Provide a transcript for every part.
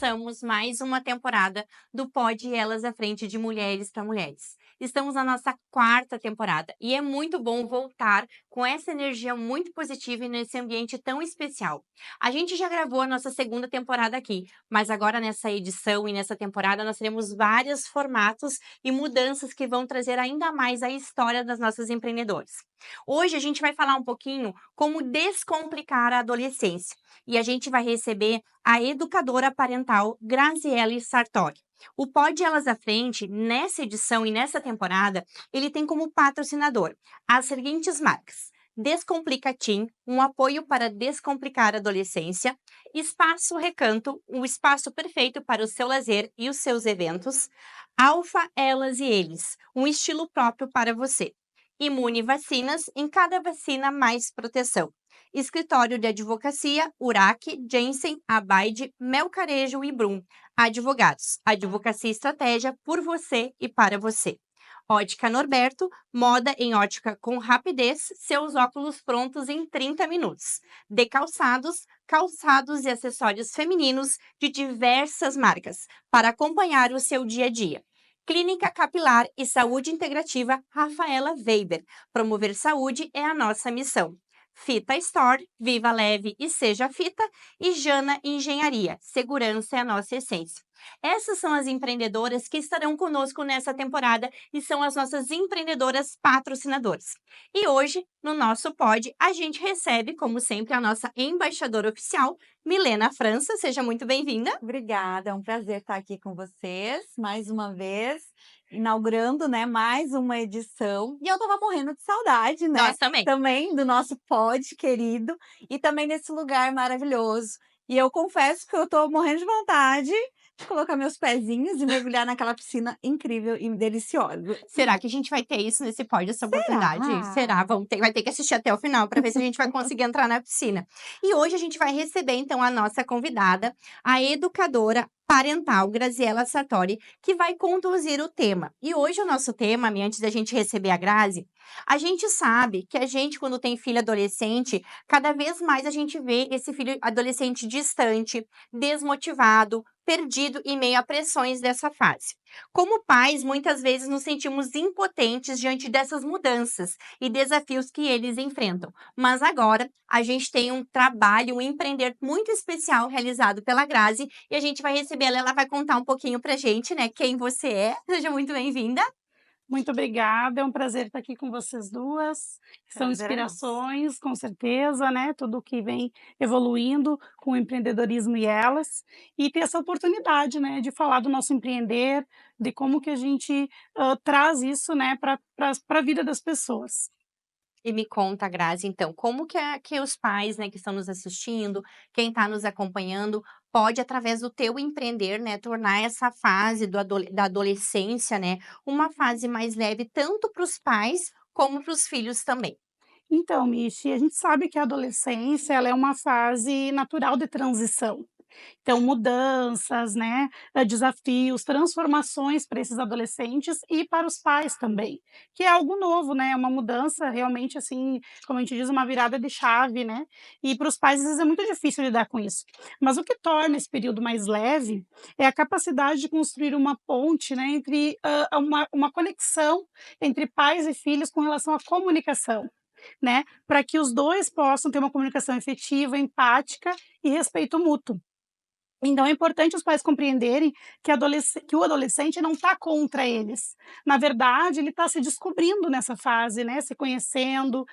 começamos mais uma temporada do Pod Elas à Frente de Mulheres para Mulheres. Estamos na nossa quarta temporada e é muito bom voltar com essa energia muito positiva e nesse ambiente tão especial. A gente já gravou a nossa segunda temporada aqui, mas agora nessa edição e nessa temporada nós teremos vários formatos e mudanças que vão trazer ainda mais a história das nossas empreendedoras. Hoje a gente vai falar um pouquinho como descomplicar a adolescência e a gente vai receber a educadora parental Graziele Sartori. O Pod Elas à Frente, nessa edição e nessa temporada, ele tem como patrocinador as seguintes marcas: Descomplica Teen, um apoio para descomplicar a adolescência; Espaço Recanto, um espaço perfeito para o seu lazer e os seus eventos; Alfa, Elas e Eles, um estilo próprio para você; Imune Vacinas, em cada vacina mais proteção; Escritório de Advocacia, Urac, Jensen, Abaide, Melcarejo e Brum. Advogados, advocacia e estratégia por você e para você. Ótica Norberto, moda em ótica com rapidez, seus óculos prontos em 30 minutos. De Calçados, calçados e acessórios femininos de diversas marcas, para acompanhar o seu dia a dia. Clínica Capilar e Saúde Integrativa Rafaela Weber. Promover saúde é a nossa missão. Fita Store, viva leve e seja fita, e Jana Engenharia, segurança é a nossa essência. Essas são as empreendedoras que estarão conosco nessa temporada e são as nossas empreendedoras patrocinadoras. E hoje, no nosso pod, a gente recebe, como sempre, a nossa embaixadora oficial, Milena França. Seja muito bem-vinda. Obrigada, é um prazer estar aqui com vocês mais uma vez, inaugurando, né, mais uma edição. E eu estava morrendo de saudade, né, Nós também. também do nosso pod querido e também desse lugar maravilhoso. E eu confesso que eu estou morrendo de vontade de colocar meus pezinhos e mergulhar naquela piscina incrível e deliciosa. Será que a gente vai ter isso nesse pod, essa oportunidade? Será? Será? Vai ter que assistir até o final para ver se a gente vai conseguir entrar na piscina. E hoje a gente vai receber, então, a nossa convidada, a educadora parental Graziela Sartori, que vai conduzir o tema. E hoje o nosso tema, antes da gente receber a Grazi, a gente sabe que a gente, quando tem filho adolescente, cada vez mais a gente vê esse filho adolescente distante, desmotivado, perdido em meio a pressões dessa fase. Como pais, muitas vezes nos sentimos impotentes diante dessas mudanças e desafios que eles enfrentam. Mas agora a gente tem um trabalho, um empreender muito especial realizado pela Grazi e a gente vai receber ela vai contar um pouquinho pra gente, né, quem você é. Seja muito bem-vinda. Muito obrigada, é um prazer estar aqui com vocês duas. São Prazer é nosso. inspirações, com certeza, né? Tudo que vem evoluindo com o empreendedorismo e elas. E ter essa oportunidade, né, de falar do nosso empreender, de como que a gente traz isso, né, para a vida das pessoas. E me conta, Grazi, então, como que os pais, né, que estão nos assistindo, quem está nos acompanhando, pode, através do teu empreender, né, tornar essa fase da adolescência, né, uma fase mais leve, tanto para os pais como para os filhos também. Então, Michi, a gente sabe que a adolescência ela é uma fase natural de transição. Então, mudanças, né, desafios, transformações para esses adolescentes e para os pais também, que é algo novo, né, é uma mudança realmente, assim, como a gente diz, uma virada de chave, né, e para os pais, às vezes, é muito difícil lidar com isso. Mas o que torna esse período mais leve é a capacidade de construir uma ponte, né, entre uma conexão entre pais e filhos com relação à comunicação, né, para que os dois possam ter uma comunicação efetiva, empática e respeito mútuo. Então é importante os pais compreenderem que o adolescente não está contra eles. Na verdade, ele está se descobrindo nessa fase, né, se conhecendo,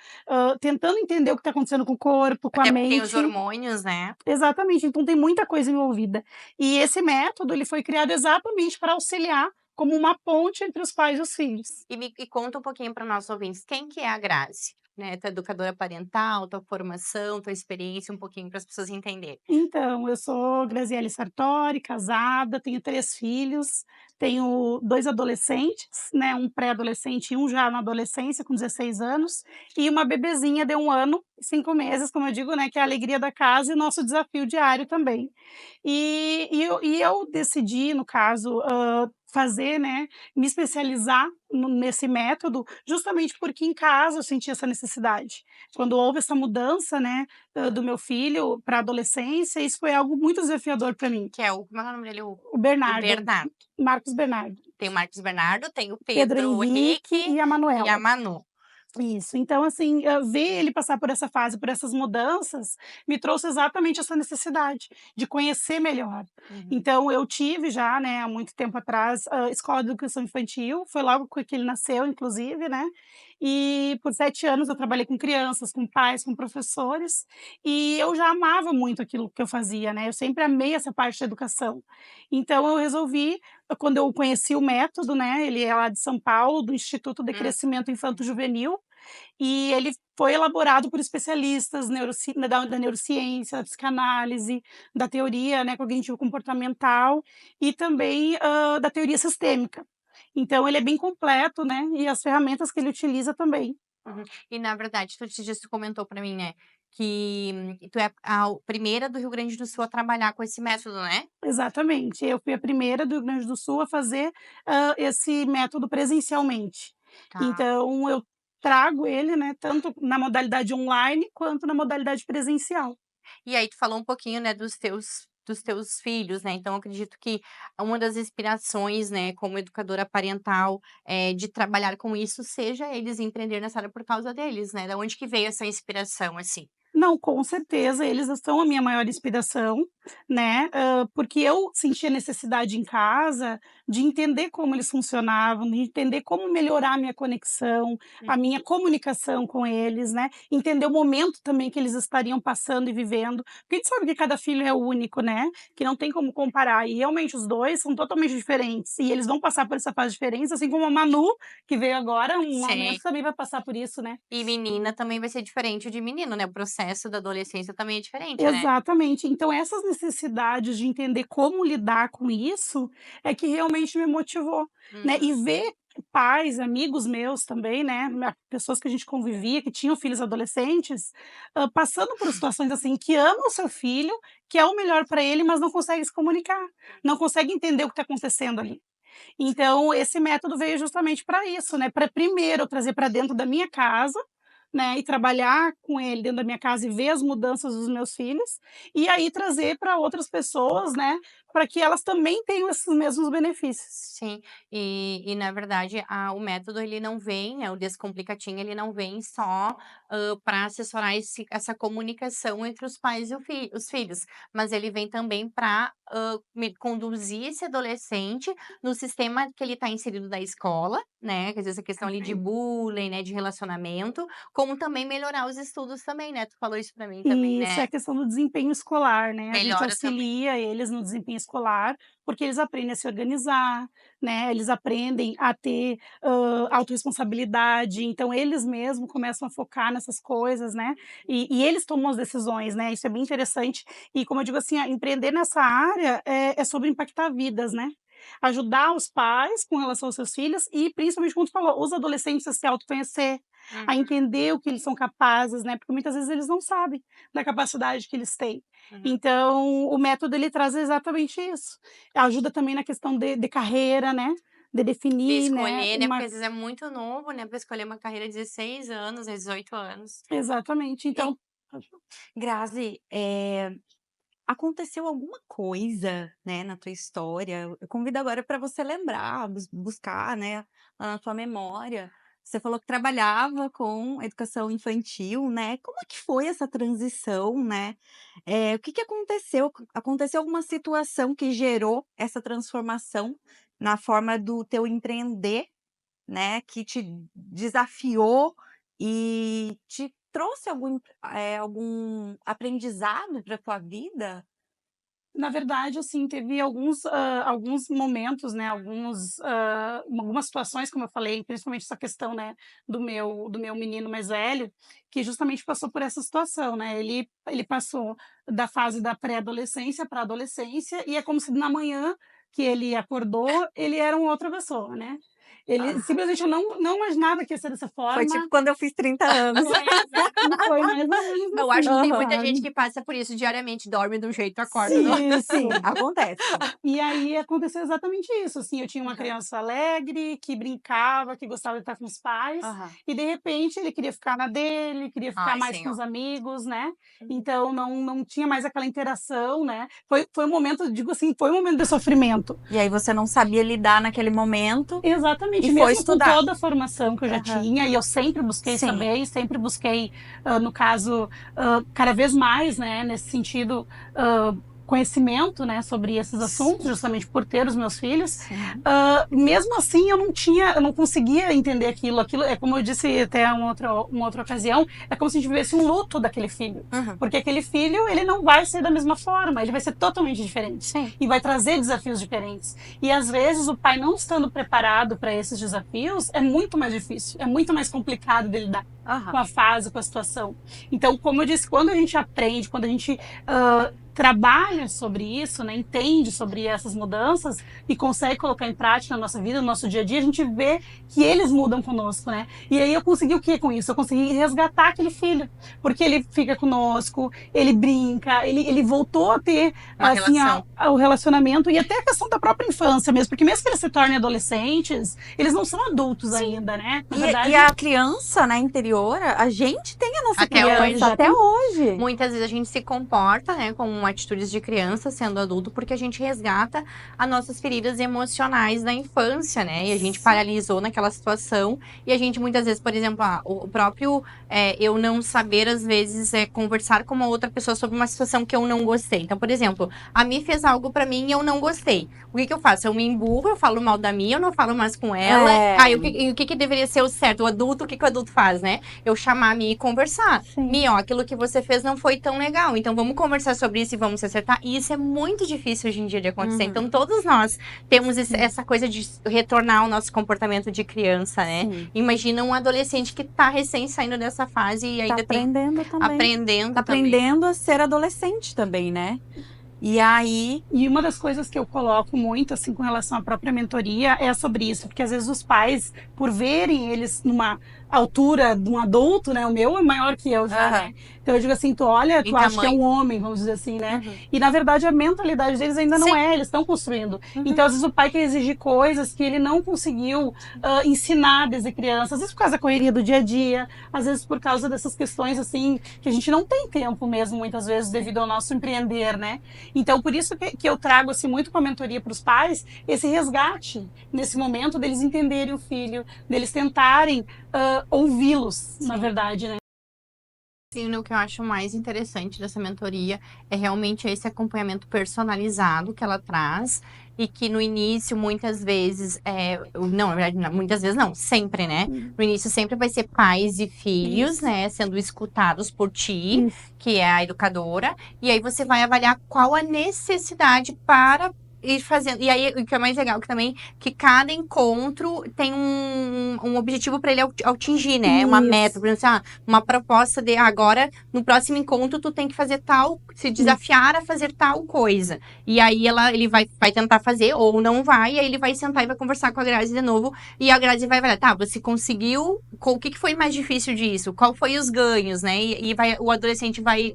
tentando entender o que está acontecendo com o corpo, com a Até porque tem os mente. hormônios, né? Exatamente, então tem muita coisa envolvida. E esse método ele foi criado exatamente para auxiliar como uma ponte entre os pais e os filhos. E conta um pouquinho para nossos ouvintes, quem que é a Grazi? Né, tua educadora parental, tua formação, tua experiência, um pouquinho para as pessoas entenderem. Então, eu sou Graziele Sartori, casada, tenho 3 filhos, tenho 2 adolescentes, né, um pré-adolescente e um já na adolescência, com 16 anos, e uma bebezinha de 1 ano e 5 meses, como eu digo, né, que é a alegria da casa e o nosso desafio diário também. E eu decidi, no caso, fazer, né, me especializar nesse método, justamente porque em casa eu senti essa necessidade. Quando houve essa mudança, né, do meu filho para a adolescência, isso foi algo muito desafiador para mim. Que é o como é o nome dele? O O Bernardo, Bernardo. Marcos Bernardo, Tem o Marcos Bernardo, tem o Pedro Pedro Henrique Henrique e a e a Manuela. Manu. Isso. Então, assim, ver ele passar por essa fase, por essas mudanças, me trouxe exatamente essa necessidade de conhecer melhor. Uhum. Então, eu tive já, né, há muito tempo atrás, escola de educação infantil, foi logo que ele nasceu, inclusive, né? E por 7 anos eu trabalhei com crianças, com pais, com professores, e eu já amava muito aquilo que eu fazia, né? Eu sempre amei essa parte da educação. Então, eu resolvi, quando eu conheci o método, né? Ele é lá de São Paulo, do Instituto de Hum. Crescimento Infanto-Juvenil, e ele foi elaborado por especialistas da neurociência, da psicanálise, da teoria, né, cognitivo-comportamental e também, da teoria sistêmica. Então ele é bem completo, né, e as ferramentas que ele utiliza também. Uhum. E na verdade, tu esses dias tu comentou pra mim, né, que tu é a primeira do Rio Grande do Sul a trabalhar com esse método, né? Exatamente, eu fui a primeira do Rio Grande do Sul a fazer, esse método presencialmente. Tá. Então eu trago ele, né, tanto na modalidade online quanto na modalidade presencial. E aí tu falou um pouquinho, né, dos teus filhos, né, então eu acredito que uma das inspirações, né, como educadora parental, de trabalhar com isso, seja eles empreender nessa área por causa deles, né, da onde que veio essa inspiração, assim? Não, com certeza, eles são a minha maior inspiração, né, porque eu sentia necessidade em casa de entender como eles funcionavam, de entender como melhorar a minha conexão, Hum. a minha comunicação com eles, né, entender o momento também que eles estariam passando e vivendo, porque a gente sabe que cada filho é único, né, que não tem como comparar, e realmente os 2 são totalmente diferentes, e eles vão passar por essa fase diferente, assim como a Manu, que veio agora, um Sim. momento também vai passar por isso, né. E menina também vai ser diferente de menino, né, o processo da adolescência também é diferente, né? Exatamente. Então essas necessidades de entender como lidar com isso, é que realmente me motivou, né, Uhum. e ver pais, amigos meus também, né, pessoas que a gente convivia, que tinham filhos adolescentes, passando por situações assim, que amam o seu filho, que é o melhor para ele, mas não consegue se comunicar, não consegue entender o que está acontecendo ali. Então esse método veio justamente para isso, né, para primeiro eu trazer para dentro da minha casa, né, e trabalhar com ele dentro da minha casa e ver as mudanças dos meus filhos, e aí trazer para outras pessoas, né, para que elas também tenham esses mesmos benefícios. Sim, e na verdade o método ele não vem, né, o Descomplicatinho, ele não vem só, para assessorar essa comunicação entre os pais e os filhos, mas ele vem também para conduzir esse adolescente no sistema que ele está inserido da escola, né, que às vezes a questão ali de Perfeito. bullying, né, de relacionamento, como também melhorar os estudos também, né, tu falou isso para mim também, E isso é né, a questão do desempenho escolar, né, a gente melhora também. auxilia eles no desempenho escolar, porque eles aprendem a se organizar, né, eles aprendem a ter, autorresponsabilidade, então eles mesmos começam a focar nessas coisas, né, e eles tomam as decisões, né, isso é bem interessante. E como eu digo assim, empreender nessa área é sobre impactar vidas, né, ajudar os pais com relação aos seus filhos e principalmente como tu falou, os adolescentes a se autoconhecer, a Uhum, entender o que eles são capazes, né, porque muitas vezes eles não sabem da capacidade que eles têm. uhum. Então, o método ele traz exatamente isso. Ajuda também na questão de carreira, né, de De definir, né, escolher, né, porque uma às vezes é muito novo, né, para escolher uma carreira de 16 anos, 18 anos. exatamente. E Então Grazi, aconteceu alguma coisa, né, na tua história, eu convido agora para você lembrar, buscar, né, lá na tua memória. Você falou que trabalhava com educação infantil, né, como é que foi essa transição, né? O que que aconteceu? Aconteceu alguma situação que gerou essa transformação na forma do teu empreender, né, que te desafiou e te trouxe algum aprendizado para tua vida? na verdade, assim, teve alguns momentos, né, algumas situações, como eu falei, principalmente essa questão, né, do meu menino mais velho, que justamente passou por essa situação, né, ele passou da fase da pré-adolescência para a adolescência, e é como se na manhã que ele acordou, ele era uma outra pessoa, né. Ele Ah, simplesmente eu não imaginava que ia ser dessa foi forma. tipo quando eu fiz 30 anos. Foi mais ou menos Eu acho que tem muita Aham. gente que passa por isso diariamente, dorme de um jeito e acorda. Sim, Sim, acontece. E aí aconteceu exatamente isso, assim, eu tinha uma Aham. criança alegre, que brincava, que gostava de estar com os pais, Aham. e de repente ele queria ficar na dele, queria ficar Ai, mais com Senhor. os amigos, né? Então não tinha mais aquela interação, né? Foi um momento, digo assim, foi um momento de sofrimento. E aí você não sabia lidar naquele momento. Exatamente, E foi mesmo com estudar. toda a formação que eu já Aham. tinha, e eu sempre busquei Sim. saber, sempre busquei, no caso, cada vez mais, né, nesse sentido, conhecimento, né, sobre esses assuntos, justamente por ter os meus filhos. Sim. Mesmo assim, eu não conseguia entender aquilo. Aquilo é como eu disse até uma outra ocasião, é como se a gente vivesse um luto daquele filho. Uhum. Porque aquele filho, ele não vai ser da mesma forma, ele vai ser totalmente diferente. Sim. E vai trazer desafios diferentes. E às vezes o pai não estando preparado para esses desafios é muito mais difícil, é muito mais complicado de lidar com Aham. a fase, com a situação. Então, como eu disse, quando a gente aprende, quando a gente trabalha sobre isso, né, entende sobre essas mudanças e consegue colocar em prática na nossa vida, no nosso dia a dia, a gente vê que eles mudam conosco, né? E aí eu consegui o que com isso? Eu consegui resgatar aquele filho, porque ele fica conosco, ele brinca, ele voltou a ter Uma assim relação. o relacionamento e até a questão da própria infância mesmo, porque mesmo que eles se tornem adolescentes, eles não são adultos ainda, né? Na verdade, E a criança, né, interior, a gente tem a nossa Até criança hoje. até hoje. Muitas vezes a gente se comporta, né, com atitudes de criança sendo adulto, porque a gente resgata as nossas feridas emocionais da infância, né? E a gente paralisou naquela situação. E a gente muitas vezes, por exemplo, o próprio eu não saber, às vezes, conversar com uma outra pessoa sobre uma situação que eu não gostei. Então, por exemplo, a Mi fez algo pra mim e eu não gostei. O que eu faço? Eu me emburro, eu falo mal da Mi, eu não falo mais com ela. É. Aí, o que deveria ser o certo? O adulto, o que o adulto faz, né? Eu chamar a Mi e conversar. Sim. Mi, ó, aquilo que você fez não foi tão legal. Então, vamos conversar sobre isso e vamos se acertar. E isso é muito difícil hoje em dia de acontecer. Uhum. Então, todos nós temos essa coisa de retornar ao nosso comportamento de criança, né? Sim. Imagina um adolescente que tá recém saindo dessa fase e Tá ainda tem aprendendo também. aprendendo Tá também. aprendendo a ser adolescente também, né? E aí, E uma das coisas que eu coloco muito, assim, com relação à própria mentoria é sobre isso, porque às vezes os pais, por verem eles numa altura de um adulto, né? O meu é maior que eu já, Aham. né? Então eu digo assim, tu olha, tu Em acha que é tamanho. um homem, vamos dizer assim, né? Uhum. E na verdade a mentalidade deles ainda não Sim. é, eles estão construindo. Uhum. Então às vezes o pai quer exigir coisas que ele não conseguiu ensinar desde criança, às vezes por causa da correria do dia a dia, às vezes por causa dessas questões assim, que a gente não tem tempo mesmo, muitas vezes, devido ao nosso empreender, né? Então por isso que eu trago assim muito com a mentoria para os pais, esse resgate nesse momento deles entenderem o filho, deles tentarem ouvi-los, na verdade, né? Sim, o que eu acho mais interessante dessa mentoria é realmente esse acompanhamento personalizado que ela traz e que no início, muitas vezes, não, na verdade, muitas vezes não, sempre, né? No início sempre vai ser pais e filhos, Isso. né? Sendo escutados por ti, Isso. que é a educadora, e aí você vai avaliar qual a necessidade para ir fazendo. E aí, o que é mais legal que também, que cada encontro tem um objetivo para ele atingir, né? Uma Isso. meta, por exemplo, uma proposta de agora, no próximo encontro, tu tem que fazer tal, se desafiar a fazer tal coisa. E aí ele vai tentar fazer, ou não vai, e aí ele vai sentar e vai conversar com a Grazi de novo, e a Grazi vai avaliar, tá, você conseguiu, o que foi mais difícil disso? Qual foi os ganhos, né? E o adolescente vai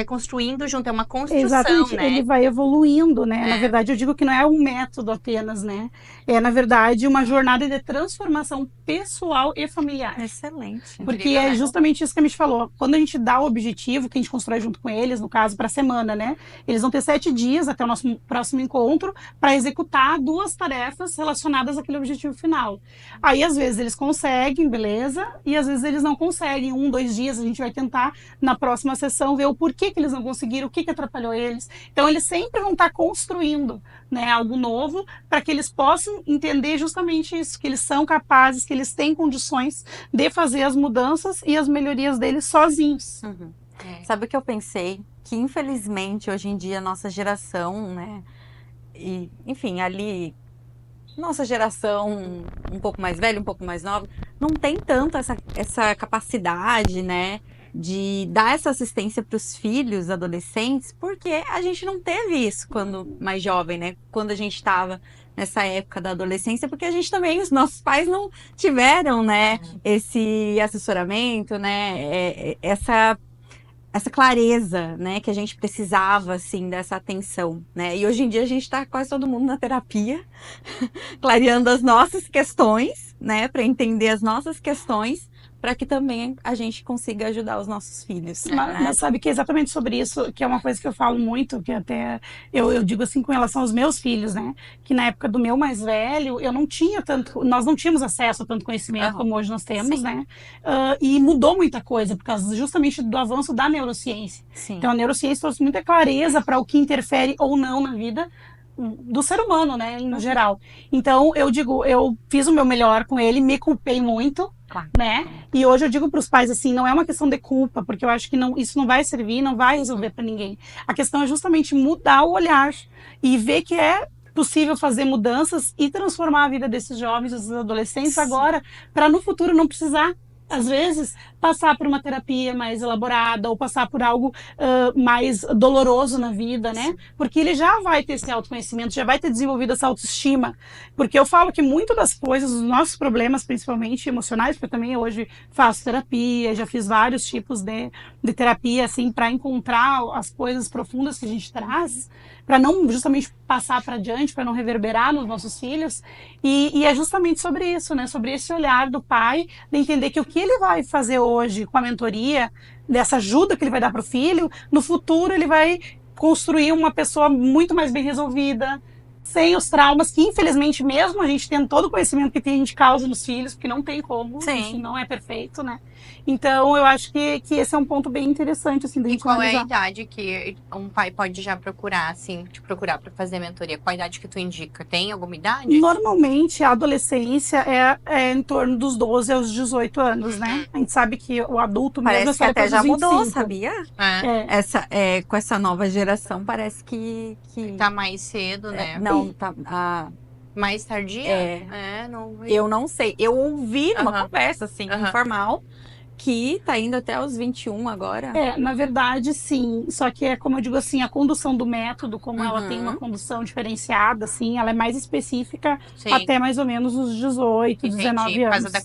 construindo junto, é uma construção, Exatamente, né? ele vai evoluindo, né? Na É. verdade, eu digo que não é um método apenas, né? É, na verdade, uma jornada de transformação pessoal e familiar. excelente. Porque Incrível, é né? justamente isso que a gente falou. Quando a gente dá o objetivo, que a gente constrói junto com eles, no caso, para a semana, né? Eles vão ter 7 dias até o nosso próximo encontro para executar 2 tarefas relacionadas àquele objetivo final. Aí, às vezes, eles conseguem, beleza? E às vezes eles não conseguem. 1, 2 dias, a gente vai tentar, na próxima sessão, ver o porquê que eles não conseguiram, o que atrapalhou eles. Então, eles sempre vão estar construindo, né, algo novo para que eles possam entender justamente isso, que eles são capazes, que eles têm condições de fazer as mudanças e as melhorias deles sozinhos. Uhum. É. Sabe o que eu pensei? Que infelizmente hoje em dia a nossa geração, né? E, enfim, ali, nossa geração um pouco mais velha, um pouco mais nova, não tem tanto essa capacidade, né? De dar essa assistência para os filhos adolescentes, porque a gente não teve isso quando mais jovem, né? Quando a gente estava nessa época da adolescência, porque a gente também, os nossos pais não tiveram, né, esse assessoramento, né, essa clareza, né, que a gente precisava, assim, dessa atenção, né? E hoje em dia a gente tá quase todo mundo na terapia, clareando as nossas questões, né, para entender as nossas questões, para que também a gente consiga ajudar os nossos filhos, né? Mas sabe que é exatamente sobre isso, que é uma coisa que eu falo muito, que até eu digo assim com relação aos meus filhos, né? Que na época do meu mais velho, eu não tinha tanto, nós não tínhamos acesso a tanto conhecimento Aham. como hoje nós temos, Sim. né? E mudou muita coisa, por causa justamente do avanço da neurociência. Sim. Então a neurociência trouxe muita clareza para o que interfere ou não na vida do ser humano, né, no geral. Então, eu digo, eu fiz o meu melhor com ele, me culpei muito, Claro. né? E hoje eu digo para os pais assim, não é uma questão de culpa, porque eu acho que não, isso não vai servir, não vai resolver para ninguém. A questão é justamente mudar o olhar e ver que é possível fazer mudanças e transformar a vida desses jovens, desses adolescentes agora, para no futuro não precisar, às vezes, passar por uma terapia mais elaborada ou passar por algo mais doloroso na vida, né? Porque ele já vai ter esse autoconhecimento, já vai ter desenvolvido essa autoestima. Porque eu falo que muito das coisas, os nossos problemas, principalmente emocionais, porque eu também hoje faço terapia, já fiz vários tipos de terapia, assim, para encontrar as coisas profundas que a gente traz, para não justamente passar para adiante, para não reverberar nos nossos filhos. E é justamente sobre isso, né? Sobre esse olhar do pai, de entender que o que ele vai fazer hoje com a mentoria, dessa ajuda que ele vai dar para o filho, no futuro ele vai construir uma pessoa muito mais bem resolvida, sem os traumas que, infelizmente, mesmo a gente tendo todo o conhecimento que tem, a gente causa nos filhos, porque não tem como, Sim. isso não é perfeito, né? Então, eu acho que esse é um ponto bem interessante, assim, da E gente qual é a analisar. idade que um pai pode já procurar, assim, te procurar para fazer a mentoria? Qual a idade que tu indica? Tem alguma idade? Normalmente, a adolescência é em torno dos 12 aos 18 anos, né? A gente sabe que o adulto mesmo é Parece só que até depois já dos mudou, 25. sabia? É, Com essa nova geração, parece que tá mais cedo, né? não, tá, Mais tardia? Não. eu não sei. Eu ouvi numa Aham. conversa, assim, Aham. informal, que tá indo até os 21 agora. Na verdade, sim. Só que é como eu digo assim, a condução do método, como ela tem uma Uhum. condução diferenciada, assim, ela é mais específica Sim, até mais ou menos os 18, entendi. 19 Por causa anos. da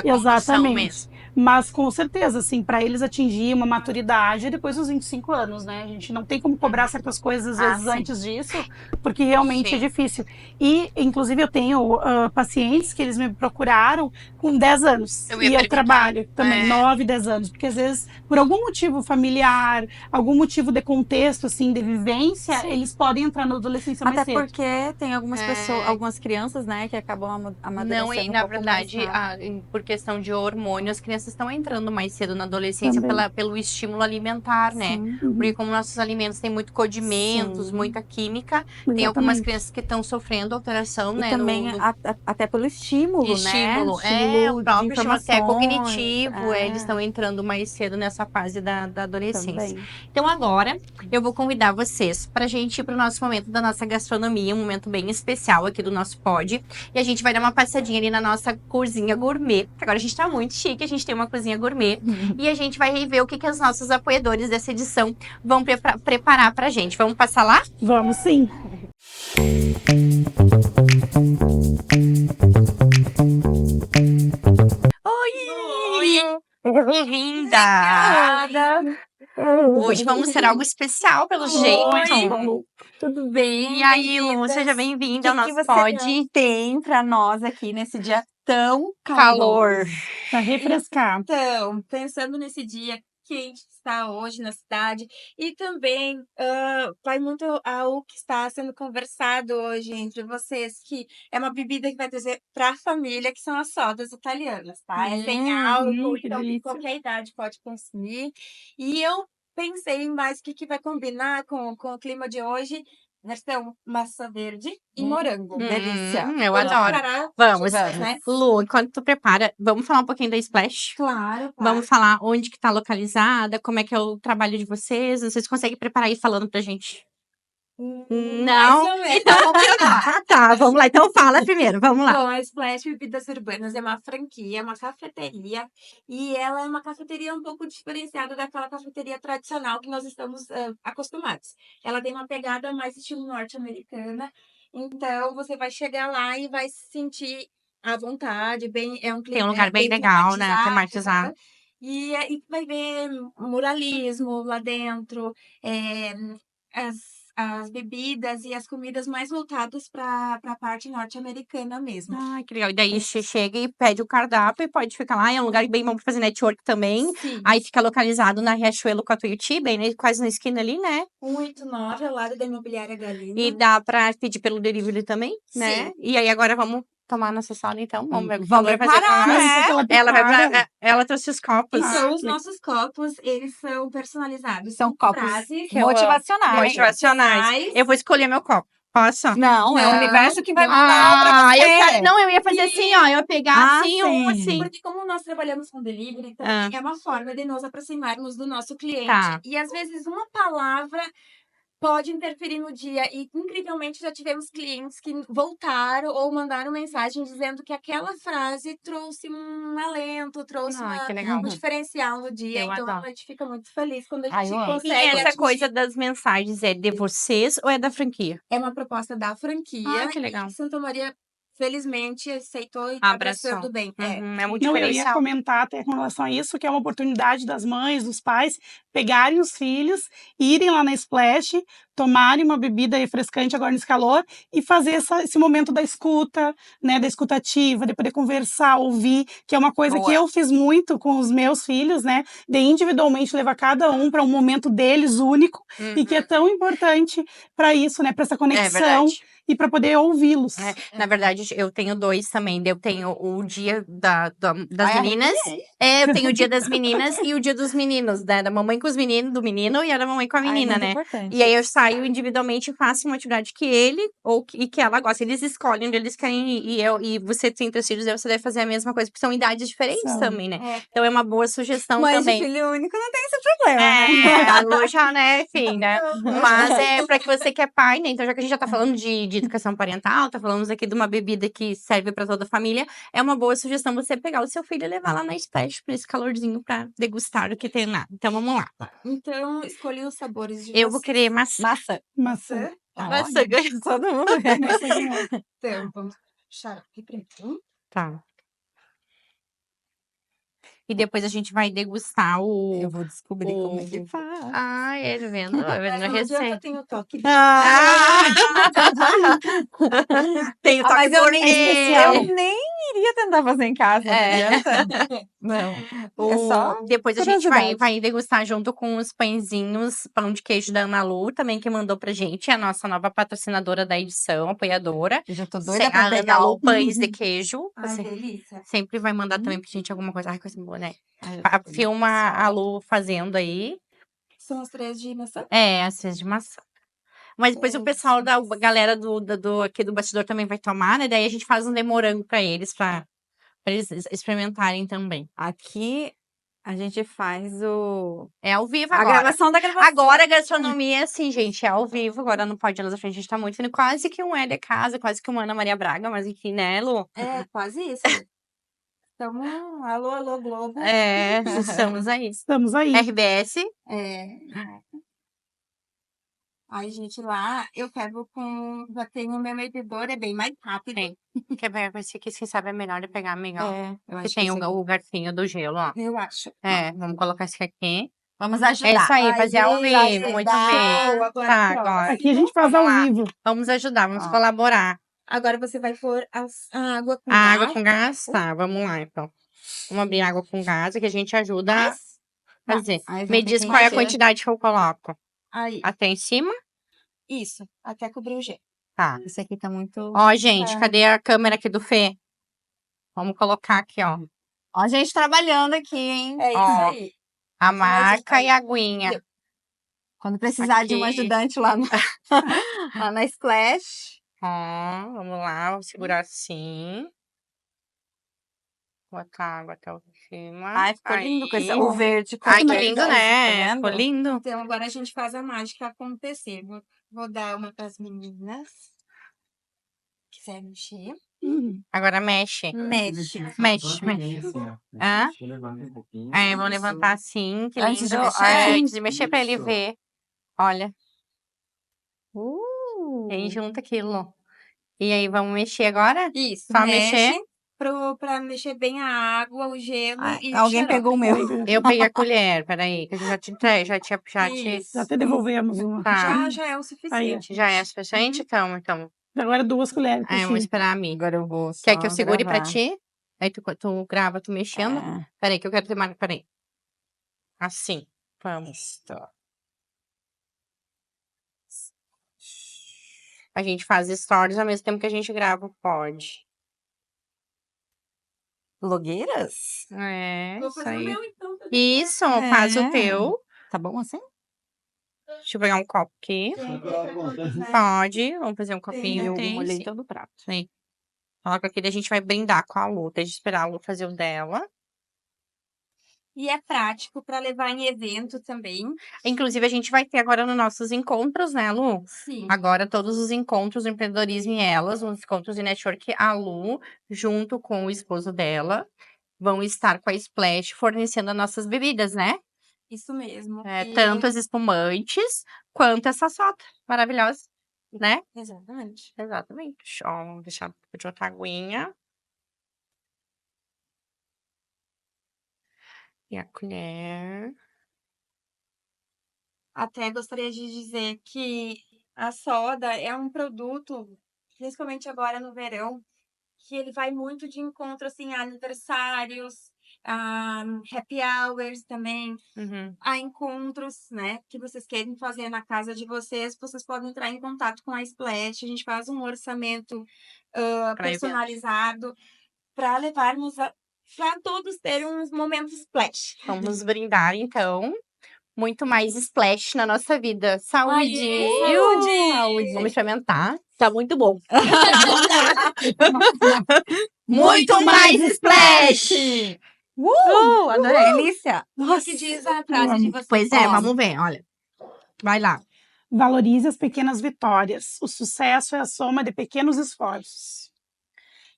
condução Exatamente. mesmo. Mas com certeza, assim, para eles atingir uma maturidade é depois dos 25 anos, né? A gente não tem como cobrar certas coisas às vezes sim. antes disso, porque realmente Sim. é difícil. E, inclusive, eu tenho pacientes que eles me procuraram com 10 anos. Eu ia E eu perguntar. trabalho também, É. 9, 10 anos. Porque às vezes, por algum motivo familiar, algum motivo de contexto, assim, de vivência, Sim. eles podem entrar na adolescência mais Até cedo. porque tem algumas pessoas, algumas crianças, né, que acabam amadurecendo Não, e um na pouco mais verdade, rápido. por questão de hormônio, as crianças estão entrando mais cedo na adolescência Também. pelo estímulo alimentar, né? Sim. Porque como nossos alimentos têm muito condimentos, Sim. muita química, tem algumas Exatamente. crianças que estão sofrendo alteração, E né? também até pelo estímulo, estímulo. né? O De próprio estímulo até informações. cognitivo, eles estão entrando mais cedo nessa fase da adolescência. Também. Então agora eu vou convidar vocês para a gente ir para o nosso momento da nossa gastronomia, um momento bem especial aqui do nosso pod. E a gente vai dar uma passadinha ali na nossa cozinha gourmet. Agora a gente tá muito chique, a gente tem uma cozinha gourmet. E a gente vai ver o que os nossos apoiadores dessa edição vão preparar pra gente. Vamos passar lá? Vamos sim. Oi! Bem-vinda! Hoje vamos ter algo especial, pelo jeito. Tudo bem? E aí, Lu, bem-vindas? seja O bem-vinda ao que nosso você pod. tem para nós aqui nesse dia tão Calor. Para refrescar. Então, pensando nesse dia quente que está hoje na cidade e também vai muito ao que está sendo conversado hoje entre vocês, que é uma bebida que vai trazer para a família, que são as sodas italianas, tá? É sem álcool, que então delícia. qualquer idade pode consumir. E eu pensei mais o que vai combinar com o clima de hoje. Nós temos massa verde e morango. delícia. Eu Vamos adoro. preparar Vamos. juntos, né? Lu, enquanto tu prepara, vamos falar um pouquinho da Splash? Claro, Vamos falar onde que tá localizada, como é que é o trabalho de vocês. Vocês conseguem preparar aí falando pra gente? Não? Mais ou menos. Então, tá, vamos lá. Então fala primeiro, vamos lá. Bom, a Splash Bebidas Urbanas é uma franquia, uma cafeteria, e ela é uma cafeteria um pouco diferenciada daquela cafeteria tradicional que nós estamos acostumados. Ela tem uma pegada mais estilo norte-americana, Então, você vai chegar lá e vai se sentir à vontade, é um Tem um lugar bem bem legal, né? tematizado. Tematizado. E vai ver muralismo lá dentro, as bebidas e as comidas mais voltadas para a parte norte-americana mesmo. Ai, que legal. E daí você chega e pede o cardápio e pode ficar lá. É um lugar bem bom pra fazer network também. Sim, Aí fica localizado na Riachuelo com a Tuiuti, bem, né? Quase na esquina ali, né? 189, ao lado da Imobiliária E Galina. dá pra pedir pelo delivery também, né? Sim. E aí agora vamos tomar nossa sala, então. Vamos ver o que a Vamos Paula vai fazer preparar, pra nós. Isso que ela Ela vai prepara. pra... Ela trouxe os copos. Então, os que- nossos copos, eles são personalizados São com copos frases que eu amo. motivacionais. Motivacionais. Eu vou escolher meu copo. Posso? Não, é o Não. universo que vai mandar pra Ah, você. eu quero... Não, eu ia fazer assim, ó. Eu ia pegar Ah, assim, um sim. assim. Porque como nós trabalhamos com delivery, também Ah. é uma forma de nos aproximarmos do nosso cliente. Tá. E às vezes uma palavra pode interferir no dia. E incrivelmente já tivemos clientes que voltaram ou mandaram mensagem dizendo que aquela frase trouxe um alento, trouxe Ai, que um legal. diferencial no dia. Eu Então adoro. a gente fica muito feliz quando a Ai, gente eu amo. E consegue essa atingir. coisa das mensagens é de vocês ou é da franquia? É uma proposta da franquia. Ah, que legal. E Santa Maria, felizmente, aceitou e tá Abraçou. abraçando bem. É. Uhum, é muito Não, eu ia diferencial. comentar até com relação a isso, que é uma oportunidade das mães, dos pais, pegarem os filhos, irem lá na Splash, tomarem uma bebida refrescante agora nesse calor e fazer esse momento da escuta, né, da escutativa, de poder conversar, ouvir, que é uma coisa que Boa. eu fiz muito com os meus filhos, né, de individualmente levar cada um para um momento deles único e que é tão importante para isso, né, para essa É conexão verdade. e para poder ouvi-los. É, na verdade, eu tenho dois também. Eu tenho o dia das Ai, meninas. arrepiei. Eu tenho o dia das meninas e o dia dos meninos, né? Da mamãe com os meninos, do menino e a da mamãe com a Ai, menina, muito né? importante. E aí eu saio individualmente e faço uma atividade que ele e que ela gosta. Eles escolhem onde eles querem ir. E você tem teus filhos, aí você deve fazer a mesma coisa, porque são idades diferentes São. também, né? É. Então é uma boa sugestão Mãe de também. filho único não tem esse problema, né? É, a Lu já, né, enfim, né? Mas é pra que você que é pai, né? Então, já que a gente já tá falando de educação parental, tá falando aqui de uma bebida que serve pra toda a família, é uma boa sugestão você pegar o seu filho e levar lá na Splash pra esse calorzinho pra degustar o que tem lá. Então, vamos lá. Então, escolhi os sabores de Eu vou vocês. querer maçã. Maçã. Maçã. Tá. Maçã ganha. Todo mundo quer. Maçã ganhou. Então, vamos puxar aqui primeiro. Tá. E depois a gente vai degustar o... Eu vou descobrir como é que faz. Ah, ele vendo a Mas não adianta, receita. tem o toque. Ah! Tem o toque Mas eu gourmet. nem iria tentar fazer em casa, não É. adianta. Não. É só Depois a gente vai curiosidade. degustar junto com os pãezinhos, pão de queijo da Ana Lu, também que mandou pra gente, a nossa nova patrocinadora da edição, apoiadora. Eu já tô doida A pra Ana pegar Lu o... Pães de Queijo. Ai, Você delícia. sempre vai mandar também pra gente alguma coisa. Ai, coisa boa, né? Ai, eu tô doida. Filma a Lu fazendo aí. São as 3 de maçã? É, as de maçã. Mas depois o pessoal da galera aqui do bastidor também vai tomar, né? Daí a gente faz um de morango pra eles eles experimentarem também. Aqui a gente faz É ao vivo a agora. gravação da gravação. Agora a gastronomia é assim, gente, é ao vivo. Agora não pode elas à frente, a gente tá muito fino. Quase que um é de casa, quase que uma Ana Maria Braga, mas enfim, né, Lu? É, quase isso. Então, alô, alô, Globo. É, estamos aí. Estamos aí. RBS. É. Ai, gente, lá eu pego com. Já tenho o meu medidor, é bem mais rápido. Tem. Vai ser que quem sabe é melhor de pegar, amiga. É, eu Que acho tem que esse aqui. o garfinho do gelo, ó. Eu acho. É, vamos colocar esse aqui. Vamos É ajudar. isso aí, fazer ao Vai vivo, muito ajudar. bem. Agora Tá, pronto. agora. Aqui a gente faz ao Vamos lá. vivo. Vamos ajudar, vamos Ó. colaborar. Agora você vai pôr a água com A água gás. com gás? Tá, vamos lá, então. Vamos abrir água com gás, que a gente ajuda a fazer. Aí Me vai ter diz que qual é a encher. quantidade que eu coloco. Aí, Até em cima? isso, até cobrir o gelo. Tá. Esse aqui tá muito... Ó, gente, Tá. cadê a câmera aqui do Fê? Vamos colocar aqui, ó. Ó, a gente trabalhando aqui, hein? É isso Ó. aí. A marca e a aguinha. Deu. Quando precisar de um Aqui. ajudante lá, lá na Splash. Ó, vamos lá, vou segurar assim. Botar água até o cima. Ai, ficou lindo com esse, Aí. o verde. com Ai, o que verde, lindo, tá né? vendo? Ficou lindo. Então, agora a gente faz a mágica acontecer. Vou dar uma para as meninas. Quiser mexer. Agora mexe. Mexe. Mexe, mexe. Hã? É, vou levantar assim, que lindo. Antes de mexer? Antes de mexer pra ele ver. Olha. E aí junta aquilo. E aí, vamos mexer agora? Isso, Só mexe mexer? pra mexer bem a água, o gelo e o Alguém xarope. pegou o meu. Eu peguei a colher, peraí, que eu já te entrei, já te... Isso. Já até devolvemos uma. Tá, Já é o Aí, ó. suficiente. já é suficiente? Então. Agora 2 colheres pra Eu vou ti. esperar a amiga. Agora eu vou Quer só que eu segure pra gravar. ti? Aí tu grava, tu mexendo. É. Peraí, que eu quero ter mais. Peraí. Assim. Vamos. Isto. A gente faz stories ao mesmo tempo que a gente grava o pod. Blogueiras? É, Vou isso fazer o aí. meu, então. Isso, faz o É. teu. Tá bom assim? Deixa eu pegar um copo aqui. Pode. Vamos fazer um copinho. Eu Tem, molhei sim. todo o prato. Sim. Coloca aqui, daí a gente vai brindar com a Lu. Deixa eu esperar a Lu fazer o dela. E é prático para levar em evento também. Inclusive, a gente vai ter agora nos nossos encontros, né, Lu? Sim. Agora, todos os encontros do empreendedorismo e elas, os encontros de network, a Lu, junto com o esposo dela, vão estar com a Splash fornecendo as nossas bebidas, né? Isso mesmo. Tanto as espumantes, quanto essa sota maravilhosa, né? Exatamente. Exatamente. Deixa eu deixar de outra aguinha. E a colher. Até gostaria de dizer que a soda é um produto, principalmente agora no verão, que ele vai muito de encontro assim, a aniversários, a happy hours também, Uhum. a encontros, né, que vocês querem fazer na casa de vocês podem entrar em contato com a Splash, a gente faz um orçamento Pra evento. personalizado para levarmos para todos terem uns momentos Splash. Vamos brindar, então. Muito mais splash na nossa vida. Saúde! Saúde! Saúde! Vamos experimentar. Tá muito bom. Muito mais splash! Adorei. Delícia! O que diz a frase de vocês? Pois é, Ó. vamos ver, olha. Vai lá. Valorize as pequenas vitórias. O sucesso é a soma de pequenos esforços.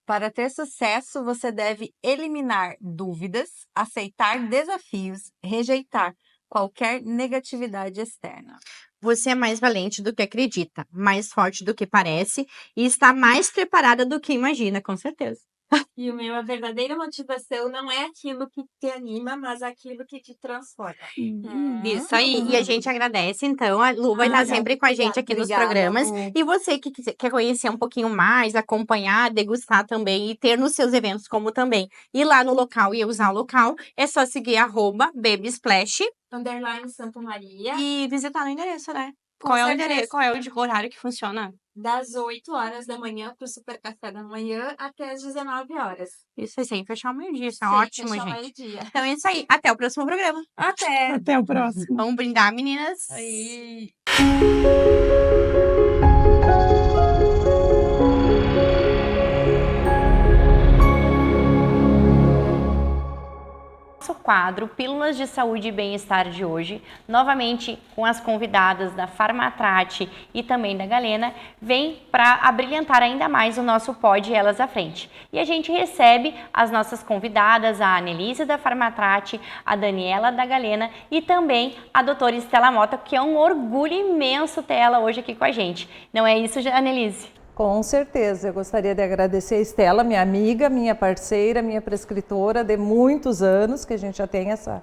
Para ter sucesso, você deve eliminar dúvidas, aceitar desafios, rejeitar qualquer negatividade externa. Você é mais valente do que acredita, mais forte do que parece e está mais preparada do que imagina, com certeza. E o meu, a verdadeira motivação não é aquilo que te anima, mas aquilo que te transforma. Isso aí. E a gente agradece, então. A Lu vai estar sempre com a gente aqui nos Obrigada, programas. Lu. E você que quer conhecer um pouquinho mais, acompanhar, degustar também e ter nos seus eventos como também ir lá no local e usar o local, é só seguir @babysplash _ Santa Maria, e visitar no endereço, né? Com Qual é o certeza. endereço? Qual é o horário que funciona? das 8 horas da manhã para o super café da manhã até as 19 horas. Isso aí, sem fechar o meio-dia. Isso é Sem ótimo, fechar o gente. meio-dia. Então é isso aí. Até o próximo programa. Até! Até o próximo. Vamos brindar, meninas. Aí. Nosso quadro Pílulas de Saúde e Bem-Estar de hoje, novamente com as convidadas da Farmatrate e também da Galena, vem para abrilhantar ainda mais o nosso pod Elas à Frente. E a gente recebe as nossas convidadas, a Anelise da Farmatrate, a Daniela da Galena e também a doutora Estela Mota, que é um orgulho imenso ter ela hoje aqui com a gente. Não é isso, Anelise? Com certeza, eu gostaria de agradecer a Estela, minha amiga, minha parceira, minha prescritora de muitos anos, que a gente já tem essa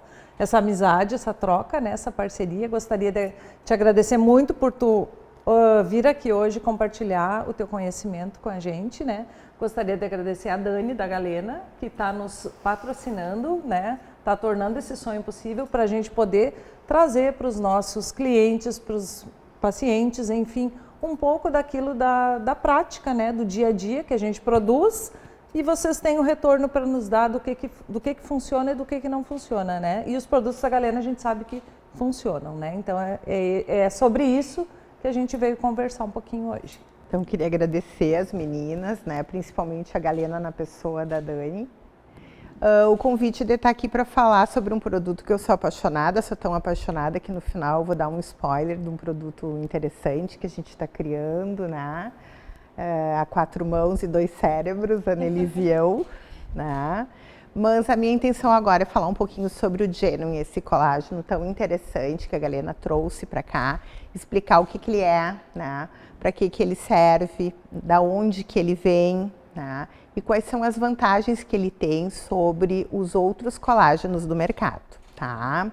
amizade, essa troca, né, essa parceria. Gostaria de te agradecer muito por tu vir aqui hoje compartilhar o teu conhecimento com a gente, né. Gostaria de agradecer a Dani da Galena, que está nos patrocinando, né, está tornando esse sonho possível para a gente poder trazer para os nossos clientes, para os pacientes, enfim, um pouco daquilo da prática, né, do dia a dia que a gente produz, e vocês têm o retorno para nos dar do que funciona e do que não funciona, né? E os produtos da Galena a gente sabe que funcionam, né? Então é sobre isso que a gente veio conversar um pouquinho hoje. Então queria agradecer as meninas, né, principalmente a Galena na pessoa da Dani. O convite de estar aqui para falar sobre um produto que eu sou apaixonada, sou tão apaixonada que no final eu vou dar um spoiler de um produto interessante que a gente está criando, né? A 4 mãos e 2 cérebros, a Anelise e eu, né? Mas a minha intenção agora é falar um pouquinho sobre o Genuine, esse colágeno tão interessante que a Galena trouxe para cá, explicar o que ele é, né? Para que ele serve, da onde que ele vem, né? E quais são as vantagens que ele tem sobre os outros colágenos do mercado, tá?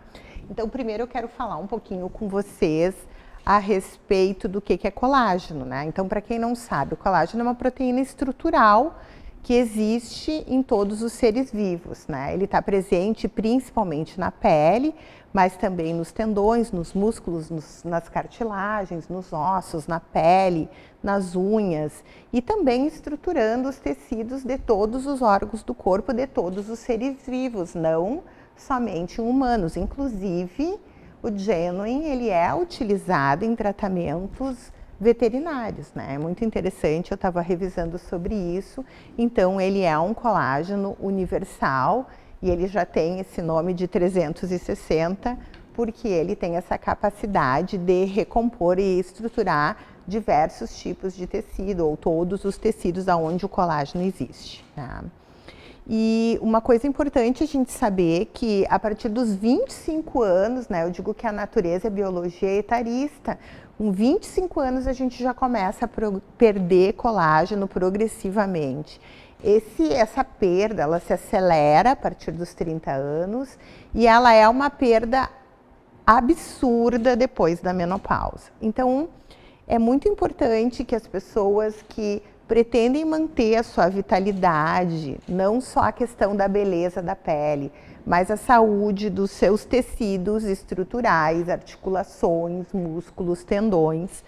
Então, primeiro eu quero falar um pouquinho com vocês a respeito do que é colágeno, né? Então, para quem não sabe, o colágeno é uma proteína estrutural que existe em todos os seres vivos, né? Ele está presente principalmente na pele, mas também nos tendões, nos músculos, nas cartilagens, nos ossos, na pele, nas unhas e também estruturando os tecidos de todos os órgãos do corpo de todos os seres vivos, não somente humanos. Inclusive, o Genuine, ele é utilizado em tratamentos veterinários, né? É muito interessante, eu estava revisando sobre isso. Então, ele é um colágeno universal e ele já tem esse nome de 360, porque ele tem essa capacidade de recompor e estruturar diversos tipos de tecido, ou todos os tecidos onde o colágeno existe, né? E uma coisa importante a gente saber que a partir dos 25 anos, né, eu digo que a natureza e a biologia é etarista, com 25 anos a gente já começa a perder colágeno progressivamente. Essa perda, ela se acelera a partir dos 30 anos e ela é uma perda absurda depois da menopausa. Então, é muito importante que as pessoas que pretendem manter a sua vitalidade, não só a questão da beleza da pele, mas a saúde dos seus tecidos estruturais, articulações, músculos, tendões,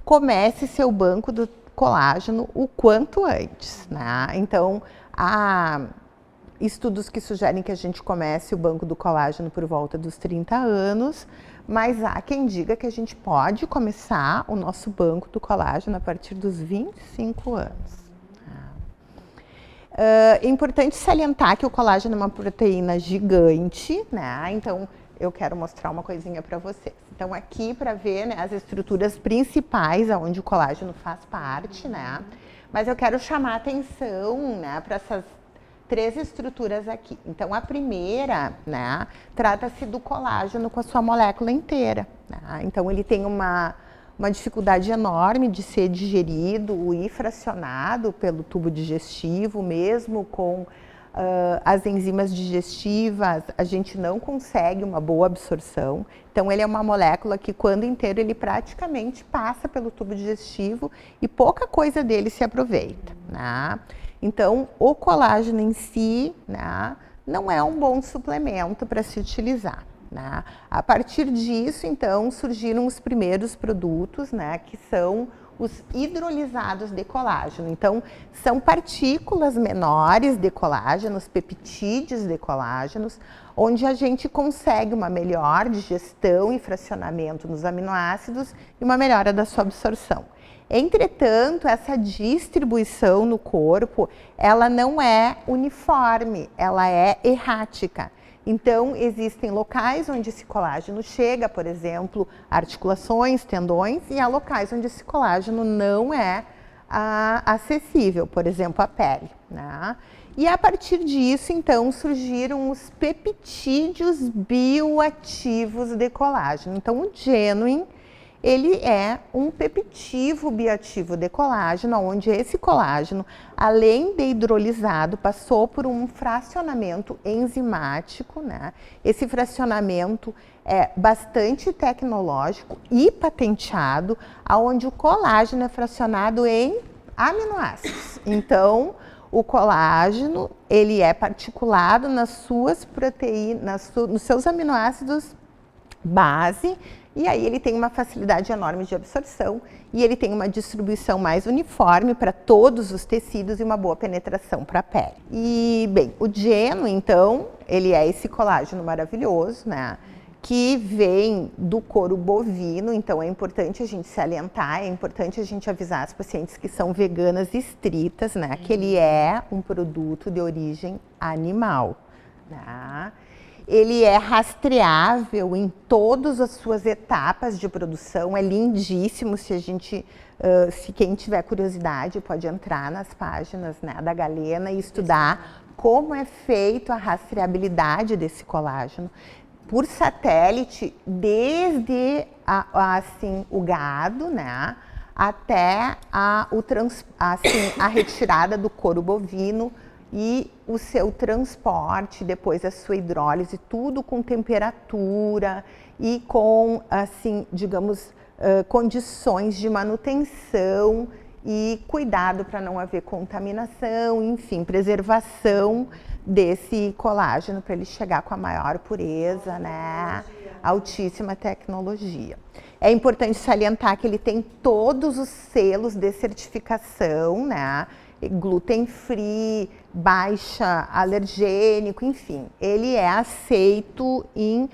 comece seu banco do colágeno o quanto antes, né? Então, há estudos que sugerem que a gente comece o banco do colágeno por volta dos 30 anos, mas há quem diga que a gente pode começar o nosso banco do colágeno a partir dos 25 anos. É importante salientar que o colágeno é uma proteína gigante, né? Então, eu quero mostrar uma coisinha para vocês. Então, aqui para ver, né, as estruturas principais onde o colágeno faz parte, né? Mas eu quero chamar a atenção, né, para essas 3 estruturas aqui. Então, a primeira, né, trata-se do colágeno com a sua molécula inteira, né? Então, ele tem uma dificuldade enorme de ser digerido e fracionado pelo tubo digestivo, mesmo com as enzimas digestivas, a gente não consegue uma boa absorção. Então, ele é uma molécula que, quando inteiro, ele praticamente passa pelo tubo digestivo e pouca coisa dele se aproveita, né? Então, o colágeno em si, né, não é um bom suplemento para se utilizar, né? A partir disso, então, surgiram os primeiros produtos, né, que são os hidrolisados de colágeno. Então, são partículas menores de colágeno, os peptídeos de colágenos, onde a gente consegue uma melhor digestão e fracionamento nos aminoácidos e uma melhora da sua absorção. Entretanto, essa distribuição no corpo, ela não é uniforme, ela é errática. Então, existem locais onde esse colágeno chega, por exemplo, articulações, tendões, e há locais onde esse colágeno não é acessível, por exemplo, a pele, né? E a partir disso, então, surgiram os peptídeos bioativos de colágeno. Então, o Genuine, ele é um peptídeo bioativo de colágeno, onde esse colágeno, além de hidrolisado, passou por um fracionamento enzimático, né? Esse fracionamento é bastante tecnológico e patenteado, onde o colágeno é fracionado em aminoácidos. Então, o colágeno, ele é particulado nas suas proteínas, nos seus aminoácidos base, e aí ele tem uma facilidade enorme de absorção e ele tem uma distribuição mais uniforme para todos os tecidos e uma boa penetração para a pele. E, bem, o Genuine, então, ele é esse colágeno maravilhoso, né, que vem do couro bovino, então é importante a gente salientar, é importante a gente avisar as pacientes que são veganas estritas, né, que ele é um produto de origem animal, né? Ele é rastreável em todas as suas etapas de produção, é lindíssimo. Se quem tiver curiosidade pode entrar nas páginas, né, da Galena e estudar como é feito a rastreabilidade desse colágeno por satélite, desde assim, o gado, né, até a retirada do couro bovino e o seu transporte, depois a sua hidrólise, tudo com temperatura e com, assim, digamos, condições de manutenção e cuidado para não haver contaminação, enfim, preservação desse colágeno para ele chegar com a maior pureza, né? Altíssima tecnologia. É importante salientar que ele tem todos os selos de certificação, né? Gluten free, baixa alergênico, enfim, ele é aceito em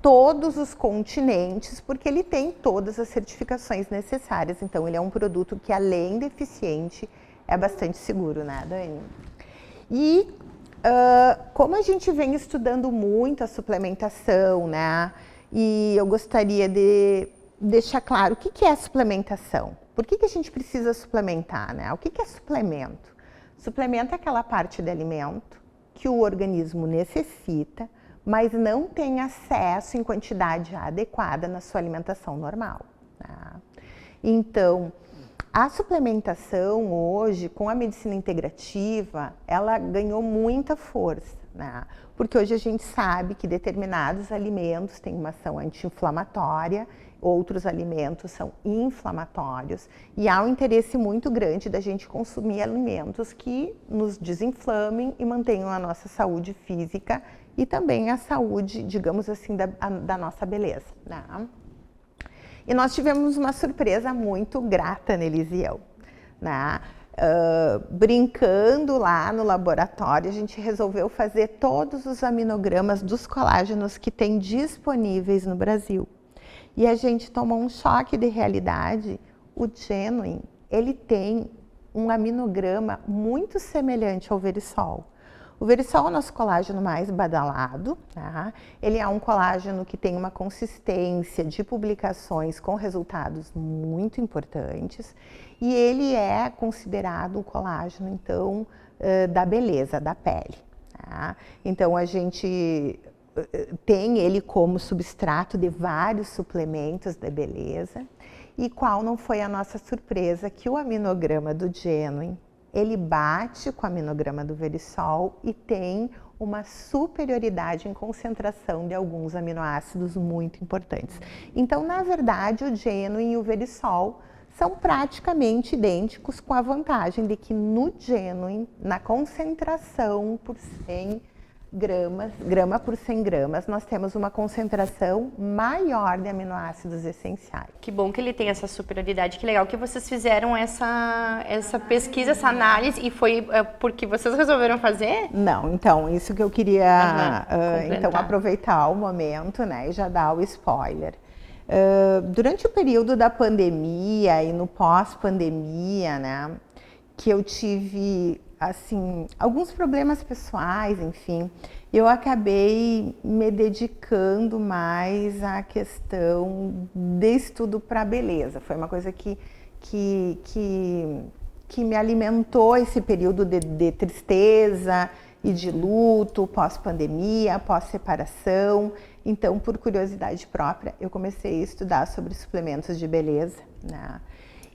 todos os continentes, porque ele tem todas as certificações necessárias. Então, ele é um produto que, além de eficiente, é bastante seguro, né, Dani? E como a gente vem estudando muito a suplementação, né? E eu gostaria de deixar claro o que é a suplementação. Por que a gente precisa suplementar, né? O que é suplemento? Suplemento é aquela parte de alimento que o organismo necessita, mas não tem acesso em quantidade adequada na sua alimentação normal, né? Então, a suplementação hoje, com a medicina integrativa, ela ganhou muita força, né? Porque hoje a gente sabe que determinados alimentos têm uma ação anti-inflamatória, outros alimentos são inflamatórios, e há um interesse muito grande da gente consumir alimentos que nos desinflamem e mantenham a nossa saúde física e também a saúde, digamos assim, da nossa beleza, né? E nós tivemos uma surpresa muito grata, Nelise e eu, né? Brincando lá no laboratório, a gente resolveu fazer todos os aminogramas dos colágenos que tem disponíveis no Brasil. E a gente tomou um choque de realidade. O Genuine, ele tem um aminograma muito semelhante ao Verisol. O Verisol é o nosso colágeno mais badalado, tá? Ele é um colágeno que tem uma consistência de publicações com resultados muito importantes e ele é considerado um colágeno, então, da beleza, da pele, tá? Então, a gente tem ele como substrato de vários suplementos de beleza. E qual não foi a nossa surpresa que o aminograma do Genuine, ele bate com o aminograma do Verisol e tem uma superioridade em concentração de alguns aminoácidos muito importantes. Então, na verdade, o Genuine e o Verisol são praticamente idênticos, com a vantagem de que no Genuine, na concentração por 100 grama por 100 gramas, nós temos uma concentração maior de aminoácidos essenciais. Que bom que ele tem essa superioridade, que legal que vocês fizeram essa pesquisa, essa análise, e foi porque vocês resolveram fazer? Não, então, isso que eu queria então, aproveitar o momento, né, e já dar o spoiler. Durante o período da pandemia e no pós-pandemia, né, que eu tive, assim, alguns problemas pessoais, enfim, eu acabei me dedicando mais à questão de estudo para beleza. Foi uma coisa que me alimentou esse período de tristeza e de luto, pós-pandemia, pós-separação. Então, por curiosidade própria, eu comecei a estudar sobre suplementos de beleza, né?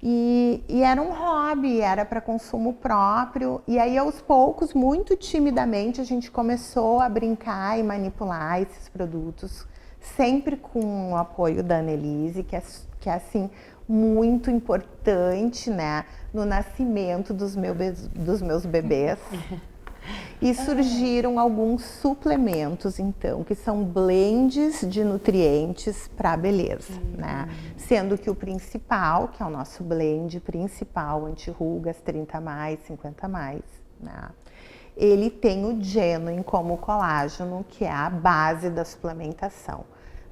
E era um hobby, era para consumo próprio. E aí, aos poucos, muito timidamente, a gente começou a brincar e manipular esses produtos, sempre com o apoio da Annelise, que é assim, muito importante, né, no nascimento dos meus bebês. E surgiram alguns suplementos, então, que são blends de nutrientes para a beleza, né? Sendo que o principal, que é o nosso blend principal, anti-rugas, 30+, 50+, né? Ele tem o Genuine como colágeno, que é a base da suplementação,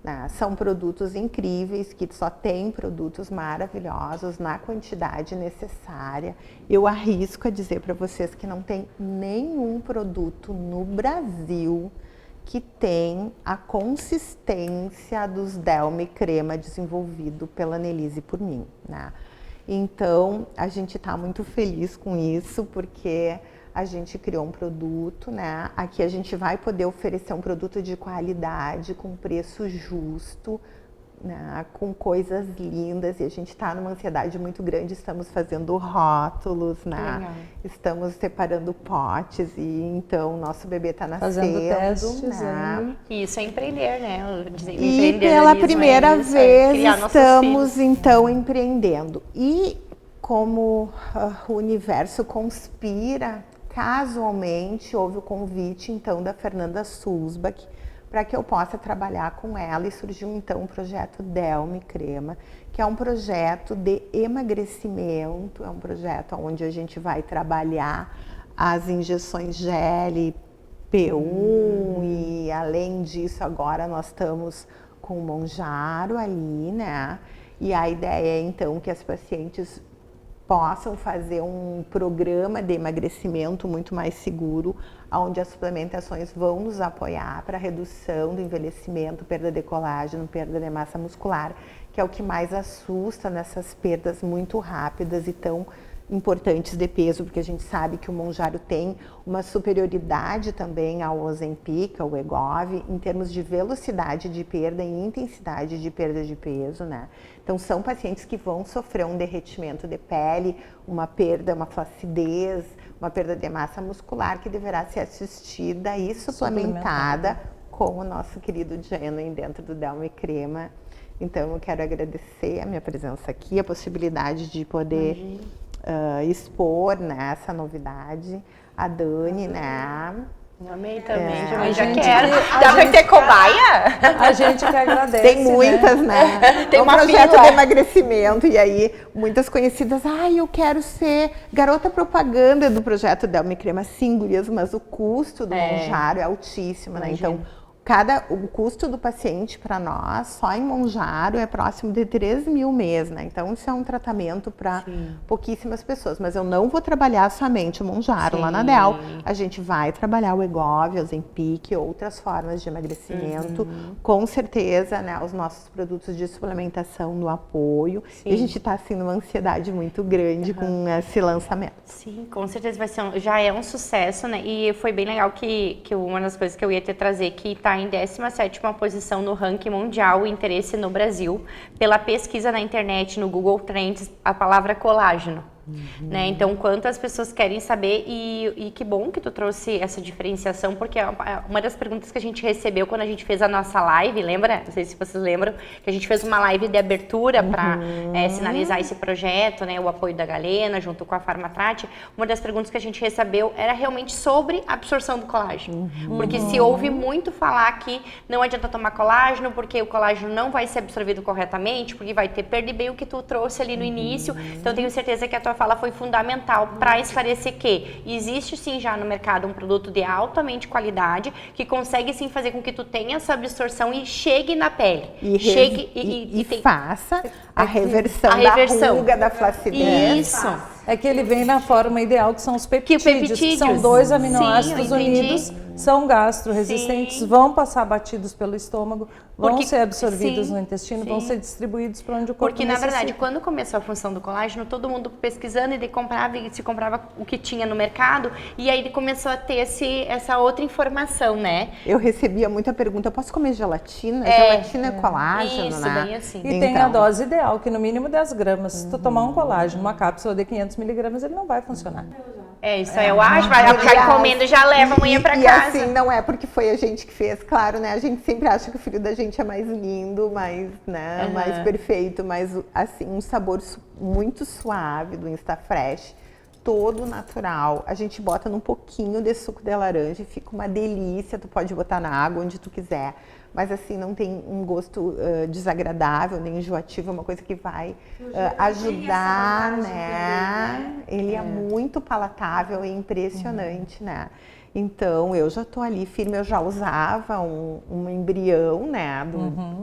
né? São produtos incríveis, que só tem produtos maravilhosos na quantidade necessária. Eu arrisco a dizer para vocês que não tem nenhum produto no Brasil que tem a consistência dos Delme Crema desenvolvido pela Annelise e por mim, né? Então, a gente está muito feliz com isso, porque a gente criou um produto, né? Aqui a gente vai poder oferecer um produto de qualidade, com preço justo, né? Com coisas lindas, e a gente está numa ansiedade muito grande, estamos fazendo rótulos, né? Legal. Estamos separando potes, e então o nosso bebê está nascendo, Fazendo testes, né? Isso é empreender, né? E pela primeira vez criar nossos estamos filhos. então empreendendo. E como o universo conspira, casualmente houve o convite então da Fernanda Sulzbach para que eu possa trabalhar com ela, e surgiu então o projeto Delme Crema, que é um projeto de emagrecimento, é um projeto onde a gente vai trabalhar as injeções gel P1 e além disso agora nós estamos com o Monjaro ali, né? E a ideia é então que as pacientes possam fazer um programa de emagrecimento muito mais seguro, onde as suplementações vão nos apoiar para a redução do envelhecimento, perda de colágeno, perda de massa muscular, que é o que mais assusta nessas perdas muito rápidas e tão importantes de peso, porque a gente sabe que o Monjaro tem uma superioridade também ao Ozempic, ao Wegovy, em termos de velocidade de perda e intensidade de perda de peso, né? Então são pacientes que vão sofrer um derretimento de pele, uma perda, uma flacidez, uma perda de massa muscular que deverá ser assistida e suplementada com o nosso querido Genuine dentro do Delme Crema. Então eu quero agradecer a minha presença aqui, a possibilidade de poder expor, né, essa novidade, a Dani, né? Amei também, A já gente quero. que- Dá pra ter cobaia? A gente que agradece, Tem muitas, né? Tem É um uma projeto fila. de emagrecimento, e aí muitas conhecidas, eu quero ser garota propaganda do projeto Delme Crema. Sim, gurias, mas o custo do Monjaro é altíssimo, né? Então, o custo do paciente para nós, só em Monjaro, é próximo de 3 mil mês, né? Então, isso é um tratamento para pouquíssimas pessoas. Mas eu não vou trabalhar somente o Monjaro lá na Del. A gente vai trabalhar o Wegovy, o Ozempic, outras formas de emagrecimento. Com certeza, né? Os nossos produtos de suplementação no apoio. E a gente está, assim, numa ansiedade muito grande com esse lançamento. Sim, com certeza vai ser já é um sucesso, né? E foi bem legal que uma das coisas que eu ia te trazer, que está em 17ª posição no ranking mundial o interesse no Brasil, pela pesquisa na internet, no Google Trends, a palavra colágeno. Né? Então, quantas pessoas querem saber, e que bom que tu trouxe essa diferenciação, porque uma das perguntas que a gente recebeu quando a gente fez a nossa live, lembra? Não sei se vocês lembram, que a gente fez uma live de abertura para sinalizar esse projeto, né? O apoio da Galena, junto com a Farmatrate. Uma das perguntas que a gente recebeu era realmente sobre a absorção do colágeno. Porque se ouve muito falar que não adianta tomar colágeno, porque o colágeno não vai ser absorvido corretamente, porque vai ter perda, e bem o que tu trouxe ali no início. Então, eu tenho certeza que a tua fala foi fundamental para esclarecer que existe sim já no mercado um produto de altamente qualidade que consegue sim fazer com que tu tenha essa absorção e chegue na pele. E faça a reversão da ruga, da flacidez. Isso. É que ele vem na forma ideal, que são os peptídeos, que são peptídeos. 2 Sim, aminoácidos eu entendi. unidos, são gastroresistentes, vão passar batidos pelo estômago, vão ser absorvidos no intestino, vão ser distribuídos para onde o corpo Porque, na necessita. verdade, quando começou a função do colágeno, todo mundo pesquisando, e se comprava o que tinha no mercado, e aí ele começou a ter essa outra informação, né? Eu recebia muita pergunta, posso comer gelatina? Gelatina é colágeno, Isso, né? bem assim. E tem a dose ideal, que no mínimo 10 gramas. Se tu tomar um colágeno, uma cápsula de 500 miligramas, ele não vai funcionar. Isso eu acho, vai comendo, já leva amanhã pra casa. E assim, não é porque foi a gente que fez, claro, né? A gente sempre acha que o filho da gente é mais lindo, mais, né, mais perfeito, mas assim, um sabor muito suave do Instafresh, todo natural. A gente bota num pouquinho de suco de laranja e fica uma delícia. Tu pode botar na água onde tu quiser, mas assim, não tem um gosto desagradável, nem enjoativo, é uma coisa que vai ajudar, né? Ele é muito palatável e impressionante, né? Então, eu já tô ali firme, eu já usava um embrião, né,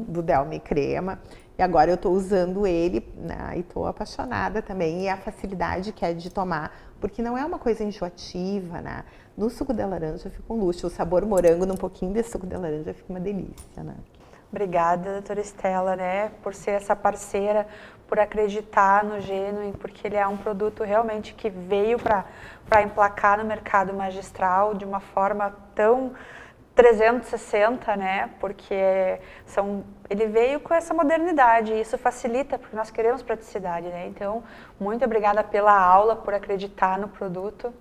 do Delme Crema, e agora eu tô usando ele, né, e tô apaixonada também, e a facilidade que é de tomar, porque não é uma coisa enjoativa, né? No suco de laranja fica um luxo, o sabor morango num pouquinho de suco de laranja fica uma delícia, né? Obrigada, doutora Estela, né, por ser essa parceira, por acreditar no Genuine, porque ele é um produto realmente que veio para emplacar no mercado magistral de uma forma tão 360, né, porque ele veio com essa modernidade e isso facilita, porque nós queremos praticidade, né, então, muito obrigada pela aula, por acreditar no produto.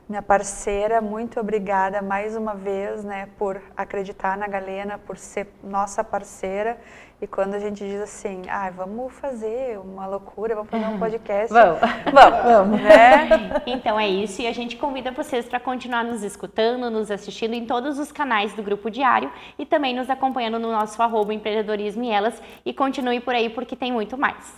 Minha parceira, muito obrigada mais uma vez, né, por acreditar na Galena, por ser nossa parceira. E quando a gente diz assim, vamos fazer uma loucura, vamos fazer um podcast. Vamos, né? Então é isso, e a gente convida vocês para continuar nos escutando, nos assistindo em todos os canais do Grupo Diário e também nos acompanhando no nosso @empreendedorismo e elas, e continue por aí porque tem muito mais.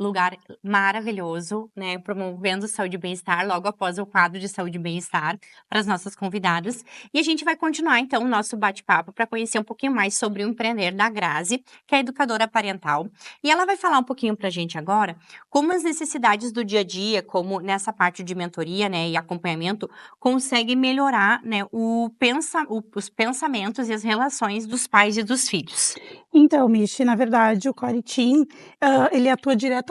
Lugar maravilhoso, né, promovendo saúde e bem-estar, logo após o quadro de saúde e bem-estar para as nossas convidadas. E a gente vai continuar, então, o nosso bate-papo para conhecer um pouquinho mais sobre o empreender da Grazi, que é educadora parental. E ela vai falar um pouquinho para a gente agora como as necessidades do dia a dia, como nessa parte de mentoria, né, e acompanhamento, conseguem melhorar, né, os pensamentos e as relações dos pais e dos filhos. Então, Michi, na verdade, o Core Team, ele atua diretamente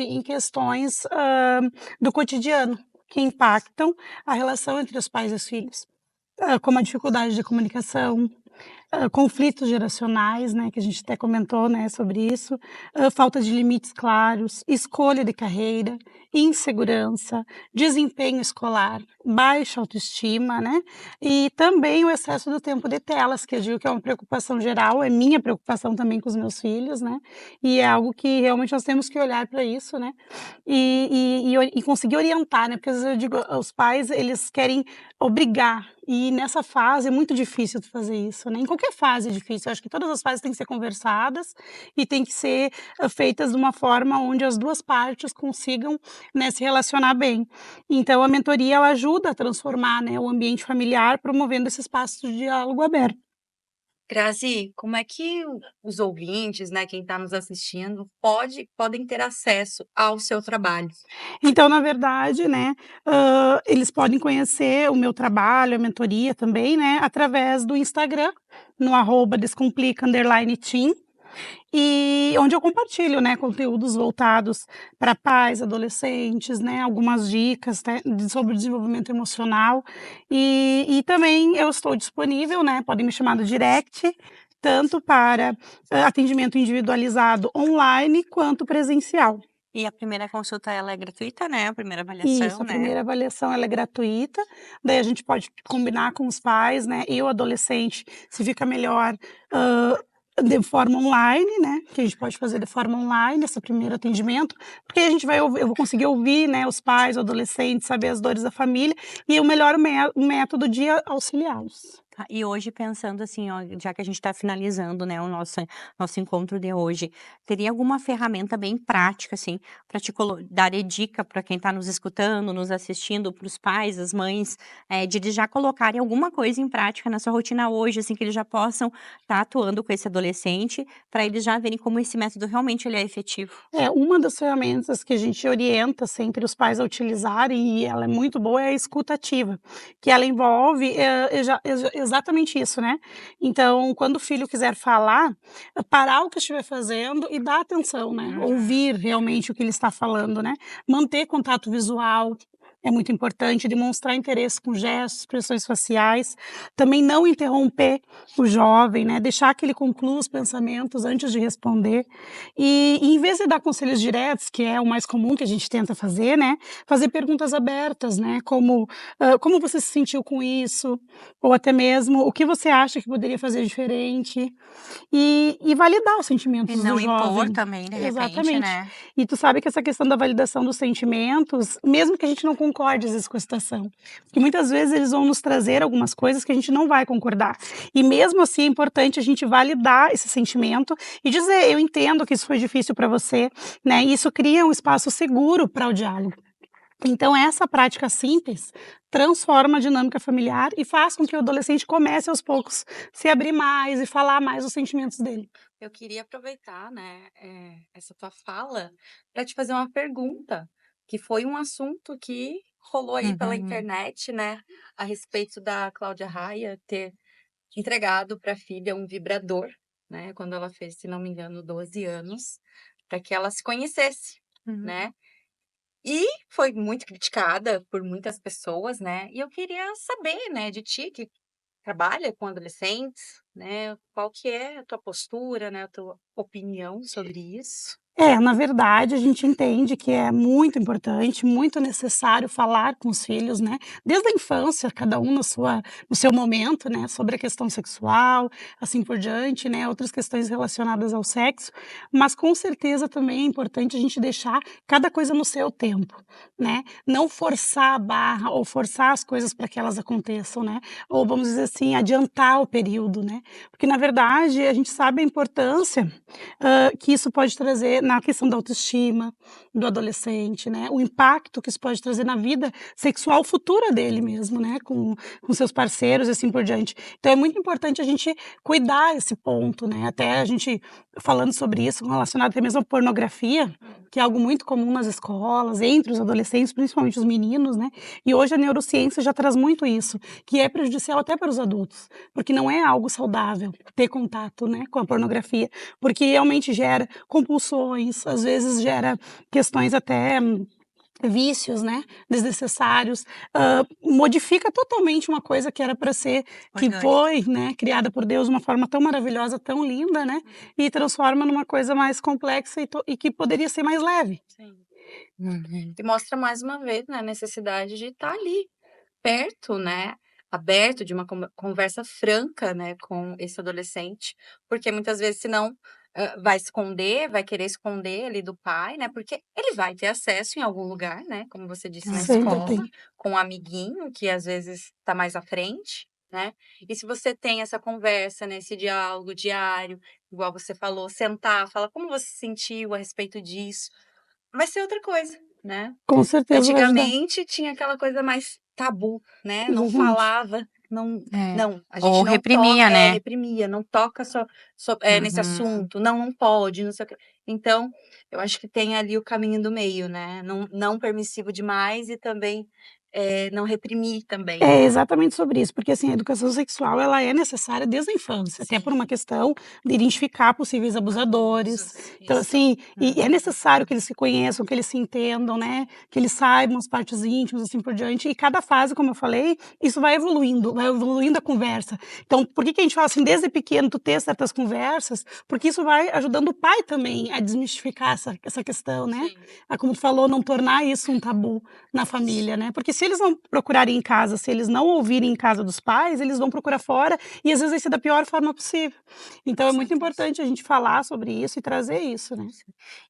em questões do cotidiano que impactam a relação entre os pais e os filhos, como a dificuldade de comunicação, conflitos geracionais, né, que a gente até comentou, né, sobre isso, falta de limites claros, escolha de carreira, insegurança, desempenho escolar, baixa autoestima, né, e também o excesso do tempo de telas, que eu digo que é uma preocupação geral, é minha preocupação também com os meus filhos, né, e é algo que realmente nós temos que olhar para isso, né, e conseguir orientar, né, porque às vezes eu digo, os pais, eles querem obrigar, e nessa fase é muito difícil de fazer isso, né, em qualquer fase é difícil, eu acho que todas as fases têm que ser conversadas e têm que ser feitas de uma forma onde as duas partes consigam, né, se relacionar bem. Então a mentoria, ela ajuda a transformar, né, o ambiente familiar, promovendo esse espaço de diálogo aberto. Grazi, como é que os ouvintes, né, quem está nos assistindo, podem ter acesso ao seu trabalho? Então, na verdade, né, eles podem conhecer o meu trabalho, a mentoria também, né, através do Instagram, no @descomplica_team, e onde eu compartilho, né, conteúdos voltados para pais, adolescentes, né, algumas dicas, né, sobre o desenvolvimento emocional, e também eu estou disponível, né, podem me chamar no direct, tanto para atendimento individualizado online quanto presencial. E a primeira consulta, ela é gratuita, né? A primeira Isso, avaliação, a né? primeira avaliação ela é gratuita, daí a gente pode combinar com os pais, né, e o adolescente, se fica melhor, de forma online, né, que a gente pode fazer de forma online esse primeiro atendimento, porque a gente vai eu vou conseguir ouvir, né, os pais, o adolescente, saber as dores da família e o melhor método de auxiliá-los. E hoje, pensando assim, ó, já que a gente está finalizando, né, o nosso encontro de hoje, teria alguma ferramenta bem prática, assim, para dar dica para quem está nos escutando, nos assistindo, para os pais, as mães, de eles já colocarem alguma coisa em prática na sua rotina hoje, assim, que eles já possam estar atuando com esse adolescente, para eles já verem como esse método realmente ele é efetivo? Uma das ferramentas que a gente orienta sempre os pais a utilizarem, e ela é muito boa, é a escuta ativa, que ela envolve exatamente isso, né? Então, quando o filho quiser falar, parar o que estiver fazendo e dar atenção, né? Ouvir realmente o que ele está falando, né? Manter contato visual é muito importante, demonstrar interesse com gestos, expressões faciais, também não interromper o jovem, né? Deixar que ele conclua os pensamentos antes de responder. E em vez de dar conselhos diretos, que é o mais comum que a gente tenta fazer, né? Fazer perguntas abertas, né? Como você se sentiu com isso? Ou até mesmo o que você acha que poderia fazer diferente? E validar os sentimentos E não do jovem. impor também, de repente, Exatamente. né? E tu sabe que essa questão da validação dos sentimentos, mesmo que a gente não concorde às vezes com a situação, porque muitas vezes eles vão nos trazer algumas coisas que a gente não vai concordar. E mesmo assim é importante a gente validar esse sentimento e dizer, eu entendo que isso foi difícil para você, né? E isso cria um espaço seguro para o diálogo. Então essa prática simples transforma a dinâmica familiar e faz com que o adolescente comece aos poucos se abrir mais e falar mais os sentimentos dele. Eu queria aproveitar, né, essa tua fala para te fazer uma pergunta. que foi um assunto que rolou aí pela Uhum. internet, né, a respeito da Cláudia Raia ter entregado para a filha um vibrador, né, quando ela fez, se não me engano, 12 anos, para que ela se conhecesse, Uhum. né? E foi muito criticada por muitas pessoas, né? E eu queria saber, né, de ti, que trabalha com adolescentes, né, qual que é a tua postura, né, a tua opinião sobre isso? Na verdade, a gente entende que é muito importante, muito necessário falar com os filhos, né, desde a infância, cada um no seu momento, né, sobre a questão sexual, assim por diante, né, outras questões relacionadas ao sexo, mas com certeza também é importante a gente deixar cada coisa no seu tempo, né, não forçar a barra ou forçar as coisas para que elas aconteçam, né, ou vamos dizer assim, adiantar o período, né, porque na verdade a gente sabe a importância que isso pode trazer na questão da autoestima do adolescente, né, o impacto que isso pode trazer na vida sexual futura dele mesmo, né, com seus parceiros e assim por diante. Então é muito importante a gente cuidar esse ponto, né, até a gente falando sobre isso relacionado até mesmo à pornografia, que é algo muito comum nas escolas, entre os adolescentes, principalmente os meninos, né, e hoje a neurociência já traz muito isso, que é prejudicial até para os adultos, porque não é algo saudável ter contato, né, com a pornografia, porque realmente gera compulsões, às vezes gera questões até vícios, né, desnecessários, modifica totalmente uma coisa que era para ser, que Orgânico. foi, né, criada por Deus de uma forma tão maravilhosa, tão linda, né, e transforma numa coisa mais complexa e que poderia ser mais leve. Sim. Uhum. E mostra mais uma vez, né, a necessidade de estar ali, perto, né, aberto, de uma conversa franca, né, com esse adolescente, porque muitas vezes senão, vai esconder, vai querer esconder ali do pai, né, porque ele vai ter acesso em algum lugar, né, como você disse, na Sempre escola, tem. com um amiguinho que às vezes está mais à frente, né, e se você tem essa conversa, né, esse diálogo diário, igual você falou, sentar, falar como você se sentiu a respeito disso, vai ser outra coisa, né. Com certeza vai ajudar. Antigamente tinha aquela coisa mais tabu, né, não Exatamente. falava, não É. não, a Ou gente não reprimia, né? reprimia, não toca nesse Uhum. assunto, não, não pode, não sei o quê. Então, eu acho que tem ali o caminho do meio, né, não permissivo demais e também, não reprimir também, É né. exatamente sobre isso, porque assim, a educação sexual ela é necessária desde a infância, até por Sim. uma questão de identificar possíveis abusadores. Abusos, Então, isso. assim, e é Uhum. necessário que eles se conheçam, que eles se entendam, né? Que eles saibam as partes íntimas, assim por diante. E cada fase, como eu falei, isso vai evoluindo a conversa. Então, por que que a gente fala assim, desde pequeno, tu ter certas conversas? Porque isso vai ajudando o pai também a desmistificar essa questão, né? Sim. Como tu falou, não tornar isso um tabu na família, né? Porque se eles não procurarem em casa, se eles não ouvirem em casa dos pais, eles vão procurar fora e às vezes vai ser da pior forma possível. Então Com é muito certeza. importante a gente falar sobre isso e trazer isso, né?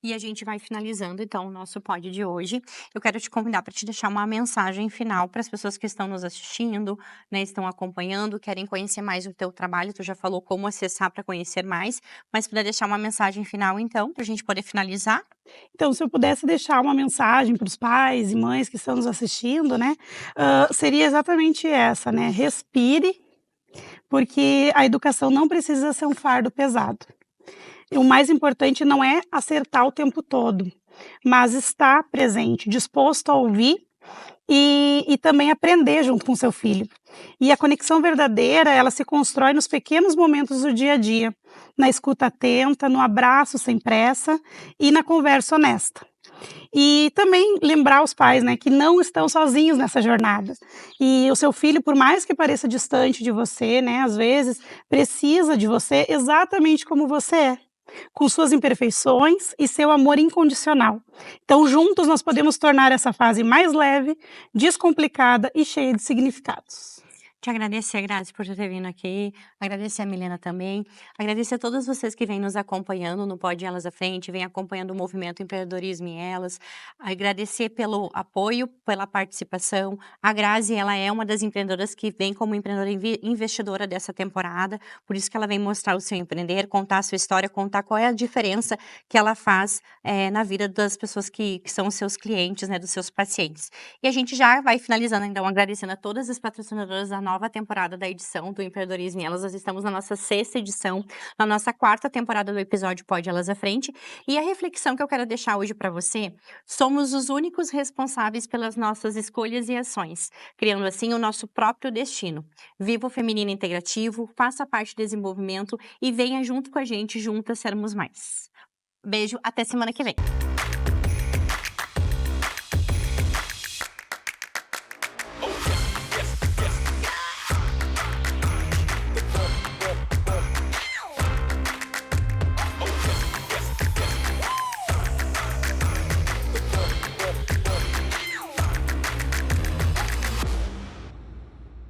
E a gente vai finalizando, então, o nosso pod de hoje. Eu quero te convidar para te deixar uma mensagem final para as pessoas que estão nos assistindo, né, estão acompanhando, querem conhecer mais o teu trabalho. Tu já falou como acessar para conhecer mais, mas para deixar uma mensagem final, então, para a gente poder finalizar. Então, se eu pudesse deixar uma mensagem para os pais e mães que estão nos assistindo, né, seria exatamente essa, né? Respire, porque a educação não precisa ser um fardo pesado. E o mais importante não é acertar o tempo todo, mas estar presente, disposto a ouvir e também aprender junto com seu filho. E a conexão verdadeira, ela se constrói nos pequenos momentos do dia a dia, na escuta atenta, no abraço sem pressa e na conversa honesta. E também lembrar os pais, né, que não estão sozinhos nessa jornada. E o seu filho, por mais que pareça distante de você, né, às vezes, precisa de você exatamente como você é, com suas imperfeições e seu amor incondicional. Então, juntos nós podemos tornar essa fase mais leve, descomplicada e cheia de significados. Te agradecer, Grazi, por ter vindo aqui. Agradecer a Milena também. Agradecer a todos vocês que vêm nos acompanhando no Pod Elas à Frente, vêm acompanhando o movimento Empreendedorismo em Elas. Agradecer pelo apoio, pela participação. A Grazi, ela é uma das empreendedoras que vem como empreendedora investidora dessa temporada. Por isso que ela vem mostrar o seu empreender, contar a sua história, contar qual é a diferença que ela faz na vida das pessoas que são os seus clientes, né, dos seus pacientes. E a gente já vai finalizando, então, agradecendo a todas as patrocinadoras da nova nova temporada da edição do Empreendedorismo em Elas. Nós estamos na nossa 6ª edição, na nossa 4ª temporada do episódio Pode Elas à Frente. E a reflexão que eu quero deixar hoje para você: somos os únicos responsáveis pelas nossas escolhas e ações, criando assim o nosso próprio destino. Viva o feminino integrativo, faça parte do desenvolvimento e venha junto com a gente, juntas sermos mais. Beijo, até semana que vem.